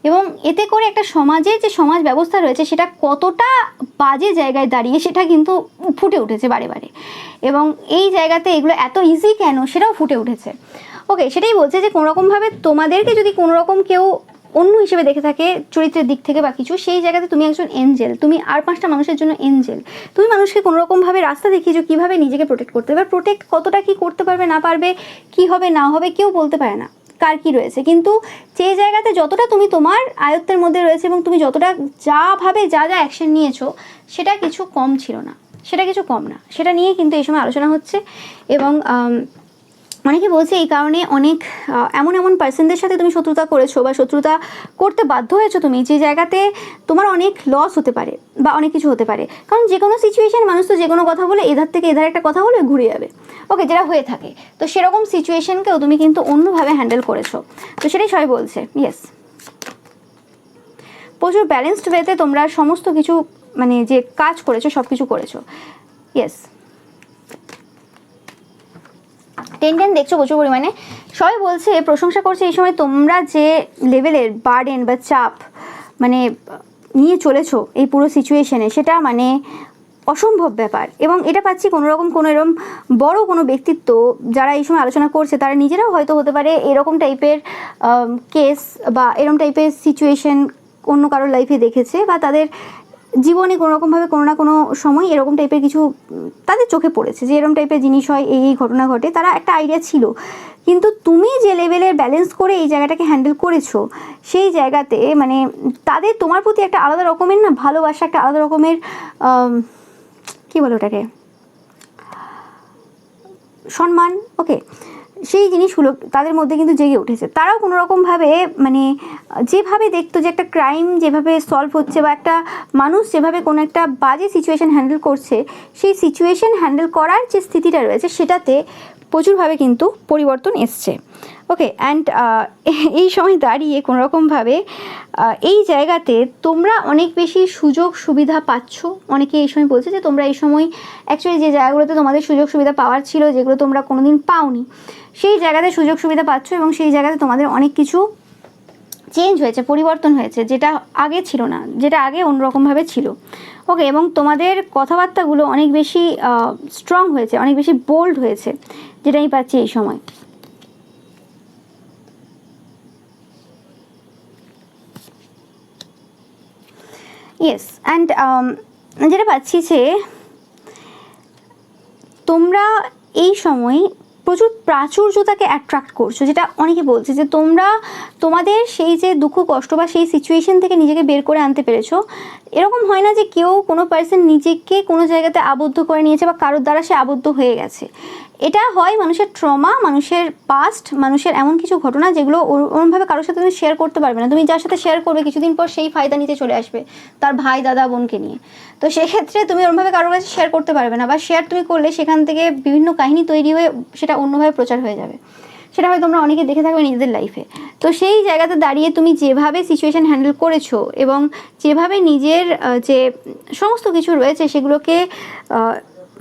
এবং এতে করে একটা সমাজের যে সমাজ ব্যবস্থা রয়েছে, সেটা কতটা বাজে জায়গায় দাঁড়িয়ে সেটা কিন্তু ফুটে উঠেছে বারে বারে। এবং এই জায়গাতে এগুলো এত ইজি কেন, সেটাও ফুটে উঠেছে। ওকে, সেটাই বলছে যে কোনোরকমভাবে তোমাদেরকে যদি কোনোরকম কেউ অন্য হিসেবে দেখে থাকে চরিত্রের দিক থেকে বা কিছু, সেই জায়গাতে তুমি একজন এঞ্জেল, তুমি আর 5টা মানুষের জন্য এঞ্জেল। তুমি মানুষকে কোনোরকমভাবে রাস্তা দেখিয়েছো কীভাবে নিজেকে প্রোটেক্ট করতে হবে। প্রোটেক্ট কতটা কী করতে পারবে না পারবে, কী হবে না হবে, কেউ বলতে পারে না কার কী রয়েছে। কিন্তু যে জায়গাতে যতটা তুমি তোমার আয়ত্তের মধ্যে রয়েছে, এবং তুমি যতটা যাভাবে যা যা অ্যাকশন নিয়েছো, সেটা কিছু কম ছিল না, সেটা কিছু কম না, সেটা নিয়ে কিন্তু এই সময় আলোচনা হচ্ছে। এবং অনেকে বলছে এই কারণে অনেক এমন এমন পার্সনদের সাথে তুমি শত্রুতা করেছো বা শত্রুতা করতে বাধ্য হয়েছো তুমি, যে জায়গাতে তোমার অনেক লস হতে পারে বা অনেক কিছু হতে পারে। কারণ যে কোনো সিচুয়েশন, মানুষ তো যে কোনো কথা বলে, এধার থেকে এধার একটা কথা বলে ঘুরে যাবে, ওকে, যেটা হয়ে থাকে। তো সেরকম সিচুয়েশনকেও তুমি কিন্তু অন্যভাবে হ্যান্ডেল করেছো। তো সেটাই সবাই বলছে, ইয়েস, প্রচুর ব্যালেন্সড ওয়েতে তোমরা সমস্ত কিছু মানে যে কাজ করেছো সব কিছু করেছো, ইয়েস। 10 দেখছো প্রচুর পরিমাণে, সবাই বলছে, প্রশংসা করছে এই সময় তোমরা যে লেভেলের বার্ডেন বা চাপ মানে নিয়ে চলেছো এই পুরো সিচুয়েশনে, সেটা মানে অসম্ভব ব্যাপার। এবং এটা পাচ্ছি কোনোরকম কোনো এরকম বড় কোনো ব্যক্তিত্ব যারা এই সময় আলোচনা করছে, তারা নিজেরাও হয়তো হতে পারে এরকম টাইপের কেস বা এরকম টাইপের সিচুয়েশন অন্য কারোর লাইফে দেখেছে, বা তাদের জীবনে কোনোরকমভাবে কোনো না কোনো সময় এরকম টাইপের কিছু তাদের চোখে পড়েছে যে এরকম টাইপের জিনিস হয়, এই ঘটনা ঘটে, তারা একটা আইডিয়া ছিল। কিন্তু তুমি যে লেভেলের ব্যালেন্স করে এই জায়গাটাকে হ্যান্ডেল করেছো, সেই জায়গাতে মানে তাদের তোমার প্রতি একটা আলাদা রকমের না ভালোবাসা, একটা আলাদা রকমের কী বলে ওটাকে, সম্মান, ওকে, সেই জিনিসগুলো তাদের মধ্যে কিন্তু জেগে উঠেছে। তারাও কোনো রকমভাবে মানে যেভাবে দেখতো যে একটা ক্রাইম যেভাবে সলভ হচ্ছে, বা একটা মানুষ যেভাবে কোনো একটা বাজে সিচুয়েশন হ্যান্ডেল করছে, সেই সিচুয়েশন হ্যান্ডেল করার যে স্থিতিটা রয়েছে, সেটাতে প্রচুরভাবে কিন্তু পরিবর্তন এসছে। ওকে, অ্যান্ড এই সময় দাঁড়িয়ে কোনোরকমভাবে এই জায়গাতে তোমরা অনেক বেশি সুযোগ সুবিধা পাচ্ছ। অনেকে এই সময় বলছে যে তোমরা এই সময় অ্যাকচুয়ালি যে জায়গাগুলোতে তোমাদের সুযোগ সুবিধা পাওয়ার ছিল, যেগুলো তোমরা কোনোদিন পাওনি, সেই জায়গাতে সুযোগ সুবিধা পাচ্ছ, এবং সেই জায়গাতে তোমাদের অনেক কিছু চেঞ্জ হয়েছে, পরিবর্তন হয়েছে, যেটা আগে ছিল না, যেটা আগে অন্যরকমভাবে ছিল। ওকে, এবং তোমাদের কথাবার্তাগুলো অনেক বেশি স্ট্রং হয়েছে, অনেক বেশি বোল্ড হয়েছে, যেটা আমি পাচ্ছি এই সময়। ইয়েস, অ্যান্ড যেটা পাচ্ছি যে তোমরা এই সময় প্রচুর প্রাচুর্যতাকে অ্যাট্রাক্ট করছো, যেটা অনেকে বলছে যে তোমরা তোমাদের সেই যে দুঃখ কষ্ট বা সেই সিচুয়েশন থেকে নিজেকে বের করে আনতে পেরেছো। এরকম হয় না যে কেউ কোনো পার্সন নিজেকে কোনো জায়গাতে আবদ্ধ করে নিয়েছে বা কারোর দ্বারা সে আবদ্ধ হয়ে গেছে। এটা হয় মানুষের ট্রমা, মানুষের পাস্ট, মানুষের এমন কিছু ঘটনা যেগুলো ওরমভাবে কারোর সাথে তুমি শেয়ার করতে পারবে না। তুমি যার সাথে শেয়ার করবে কিছুদিন পর সেই ফায়দা নিতে চলে আসবে তার ভাই দাদা বোনকে নিয়ে। তো সেক্ষেত্রে তুমি ওরমভাবে কারোর কাছে শেয়ার করতে পারবে না, বা শেয়ার তুমি করলে সেখান থেকে বিভিন্ন কাহিনী তৈরি হয়ে সেটা অন্যভাবে প্রচার হয়ে যাবে। সেটা হয়তো তোমরা অনেকে দেখে থাকবে নিজেদের লাইফে। তো সেই জায়গাতে দাঁড়িয়ে তুমি যেভাবে সিচুয়েশান হ্যান্ডেল করেছো এবং যেভাবে নিজের যে সমস্ত কিছু রয়েছে সেগুলোকে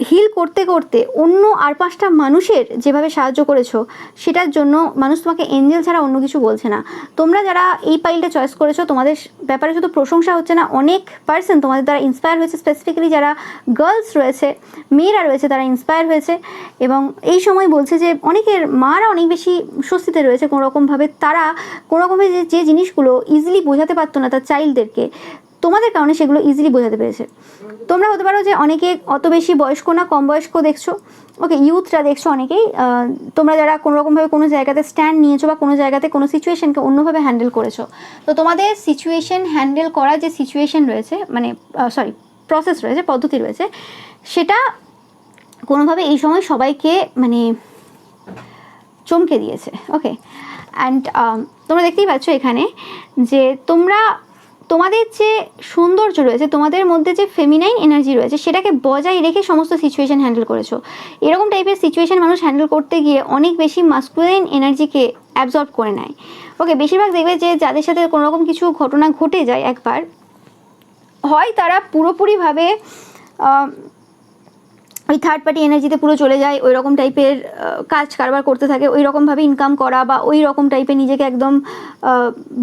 হিল করতে করতে অন্য আর 5টা মানুষের যেভাবে সাহায্য করেছো, সেটার জন্য মানুষ তোমাকে এঞ্জেল ছাড়া অন্য কিছু বলছে না। তোমরা যারা এই পাইলটা চয়েস করেছো, তোমাদের ব্যাপারে শুধু প্রশংসা হচ্ছে না, অনেক পার্সন তোমাদের দ্বারা ইন্সপায়ার হয়েছে। স্পেসিফিক্যালি যারা গার্লস রয়েছে, মেয়েরা রয়েছে, তারা ইন্সপায়ার হয়েছে। এবং এই সময় বলছে যে অনেকের মারা অনেক বেশি স্বস্তিতে রয়েছে কোনোরকমভাবে। তারা কোনোরকমভাবে যে জিনিসগুলো ইজিলি বোঝাতে পারতো না তার চাইল্ডদেরকে, তোমাদের কারণে সেগুলো ইজিলি বোঝাতে পেরেছে। তোমরা হতে পারো যে অনেকে অত বেশি বয়স্ক না, কম বয়স্ক দেখছো, ওকে, ইউথরা দেখছো অনেকেই। তোমরা যারা কোনোরকমভাবে কোনো জায়গাতে স্ট্যান্ড নিয়েছো বা কোনো জায়গাতে কোনো সিচুয়েশনকে অন্যভাবে হ্যান্ডেল করেছো। তো তোমাদের সিচুয়েশন হ্যান্ডেল করার যে সিচুয়েশন রয়েছে, মানে প্রসেস রয়েছে, পদ্ধতি রয়েছে, সেটা কোনোভাবে এই সময় সবাইকে মানে চমকে দিয়েছে। ওকে, অ্যান্ড তোমরা দেখতেই পাচ্ছ এখানে যে তোমাদের যে সৌন্দর্য রয়েছে, তোমাদের মধ্যে যে ফেমিনাইন এনার্জি রয়েছে, সেটাকে বজায় রেখে সমস্ত সিচুয়েশন হ্যান্ডেল করেছো। এরকম টাইপের সিচুয়েশন মানুষ হ্যান্ডেল করতে গিয়ে অনেক বেশি মাস্কুলিন এনার্জিকে অ্যাবজর্ব করে নেয়। ওকে, বেশিরভাগ দেখবে যে যাদের সাথে কোনোরকম কিছু ঘটনা ঘটে যায় একবার, হয় তারা পুরোপুরিভাবে ওই থার্ড পার্টি এনার্জিতে পুরো চলে যায়, ওই রকম টাইপের কাজ কারবার করতে থাকে, ওই রকমভাবে ইনকাম করা বা ওই রকম টাইপের নিজেকে একদম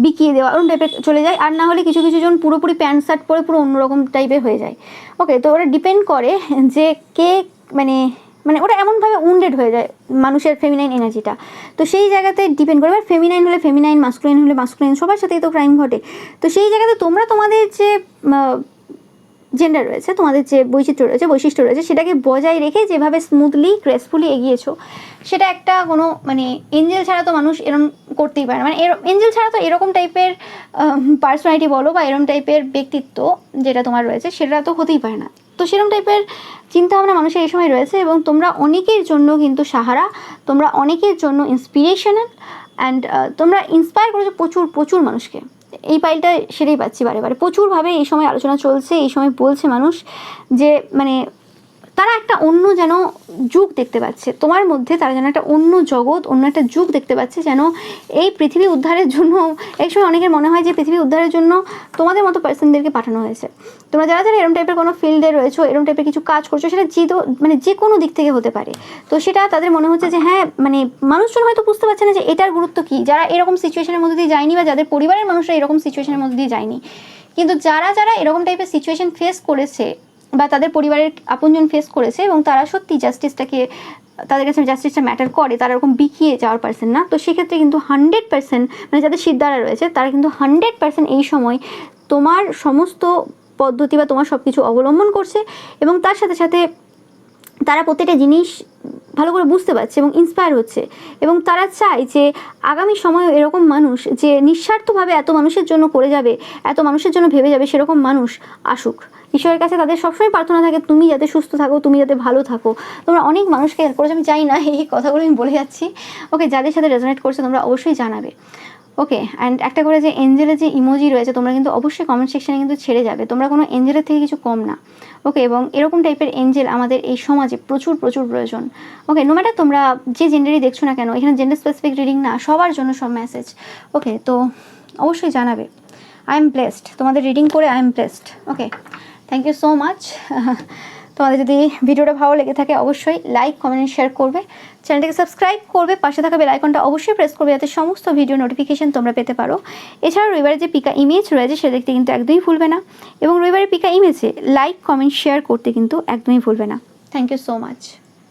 বিকিয়ে দেওয়া, ওরকম টাইপের চলে যায়। আর না হলে কিছু কিছু জন পুরোপুরি প্যান্ট শার্ট পরে পুরো অন্যরকম টাইপের হয়ে যায়। ওকে, তো ওরা ডিপেন্ড করে যে কে মানে ওটা এমনভাবে উন্ডেড হয়ে যায় মানুষের ফেমিনাইন এনার্জিটা। তো সেই জায়গাতে ডিপেন্ড করে, এবার ফেমিনাইন হলে ফেমিনাইন, মাস্কুলিন হলে মাস্কুলিন, সবার সাথেই তো ক্রাইম ঘটে। তো সেই জায়গাতে তোমরা তোমাদের যে জেন্ডার রয়েছে, তোমাদের যে বৈশিষ্ট্য রয়েছে, সেটাকে বজায় রেখে যেভাবে স্মুথলি গ্রেসফুলি এগিয়েছো, সেটা একটা কোনো মানে এঞ্জেল ছাড়া তো মানুষ এরকম করতেই পারে না। মানে এঞ্জেল ছাড়া তো এরকম টাইপের পার্সোনালিটি বলো বা এরকম টাইপের ব্যক্তিত্ব যেটা তোমার রয়েছে, সেটা তো হতেই পারে না। তো সেরকম টাইপের চিন্তাভাবনা মানুষের এই সময় রয়েছে, এবং তোমরা অনেকের জন্য কিন্তু সাহারা, তোমরা অনেকের জন্য ইন্সপিরেশনাল, অ্যান্ড তোমরা ইন্সপায়ার করেছো প্রচুর প্রচুর মানুষকে। এই পাইলটা সেটাই পাচ্ছি বারে বারে, প্রচুরভাবে এই সময় আলোচনা চলছে। এই সময় বলছে মানুষ যে মানে তারা একটা অন্য যেন যুগ দেখতে পাচ্ছে তোমার মধ্যে, তারা যেন একটা অন্য জগৎ, অন্য একটা যুগ দেখতে পাচ্ছে, যেন এই পৃথিবী উদ্ধারের জন্য। এই সময় অনেকের মনে হয় যে পৃথিবী উদ্ধারের জন্য তোমাদের মতো পার্সনদেরকে পাঠানো হয়েছে। তোমরা যারা যারা এরম টাইপের কোনো ফিল্ডে রয়েছো, এরম টাইপের কিছু কাজ করছো, সেটা মানে যে কোনো দিক থেকে হতে পারে। তো সেটা তাদের মনে হচ্ছে যে হ্যাঁ, মানে মানুষজন হয়তো বুঝতে পারছে না যে এটার গুরুত্ব কী, যারা এরকম সিচুয়েশনের মধ্যে দিয়ে যায়নি বা যাদের পরিবারের মানুষরা এরকম সিচুয়েশনের মধ্যে দিয়ে যায়নি। কিন্তু যারা যারা এরকম টাইপের সিচুয়েশন ফেস করেছে বা তাদের পরিবারের আপনজন ফেস করেছে এবং তারা সত্যি জাস্টিসটাকে, তাদের কাছে জাস্টিসটা ম্যাটার করে, তারা এরকম বিকিয়ে যাওয়ার পার্সন না, তো সেক্ষেত্রে কিন্তু 100% মানে যাদের সিদ্ধারা রয়েছে তারা কিন্তু 100% এই সময় তোমার সমস্ত পদ্ধতি বা তোমার সব কিছু অবলম্বন করছে। এবং তার সাথে সাথে তারা প্রত্যেকটা জিনিস ভালো করে বুঝতে পারছে এবং ইন্সপায়ার হচ্ছে, এবং তারা চায় যে আগামী সময়ে এরকম মানুষ যে নিঃস্বার্থভাবে এত মানুষের জন্য করে যাবে, এত মানুষের জন্য ভেবে যাবে, সেরকম মানুষ আসুক। ঈশ্বরের কাছে তাদের সবসময় প্রার্থনা থাকে তুমি যাতে সুস্থ থাকো, তুমি যাতে ভালো থাকো। তোমরা অনেক মানুষকে হেল্প করেছো, আমি চাই না এই কথাগুলো আমি বলে যাচ্ছি। ওকে, যাদের সাথে রেজোনেট করছে তোমরা অবশ্যই জানাবে। ওকে, অ্যান্ড একটা করে যে এঞ্জেলের যে ইমোজি রয়েছে, তোমরা কিন্তু অবশ্যই কমেন্ট সেকশানে কিন্তু ছেড়ে যাবে। তোমরা কোনো এঞ্জেলের থেকে কিছু কম না। ওকে, এবং এরকম টাইপের এঞ্জেল আমাদের এই সমাজে প্রচুর প্রচুর প্রয়োজন। ওকে, নো ম্যাটার তোমরা যে জেন্ডারই দেখছো না কেন, এখানে জেন্ডার স্পেসিফিক রিডিং না, সবার জন্য সব মেসেজ। ওকে, তো অবশ্যই জানাবে। আই এম ব্লেসড, তোমাদের রিডিং করে I am blessed. Okay, thank you so much. তোমাদের যদি ভিডিওটা ভালো লেগে থাকে অবশ্যই লাইক, কমেন্ট, শেয়ার করবে, চ্যানেলটাকে সাবস্ক্রাইব করবে, পাশে থাকা বেল আইকনটা অবশ্যই প্রেস করবে যাতে সমস্ত ভিডিও নোটিফিকেশন তোমরা পেতে পারো। এছাড়াও রবিবারের যে পিকা ইমেজ রয়েছে সেটা দেখতে কিন্তু একদমই ভুলবে না, এবং রবিবারের পিকা ইমেজে লাইক, কমেন্ট, শেয়ার করতে কিন্তু একদমই ভুলবে না। Thank you so much.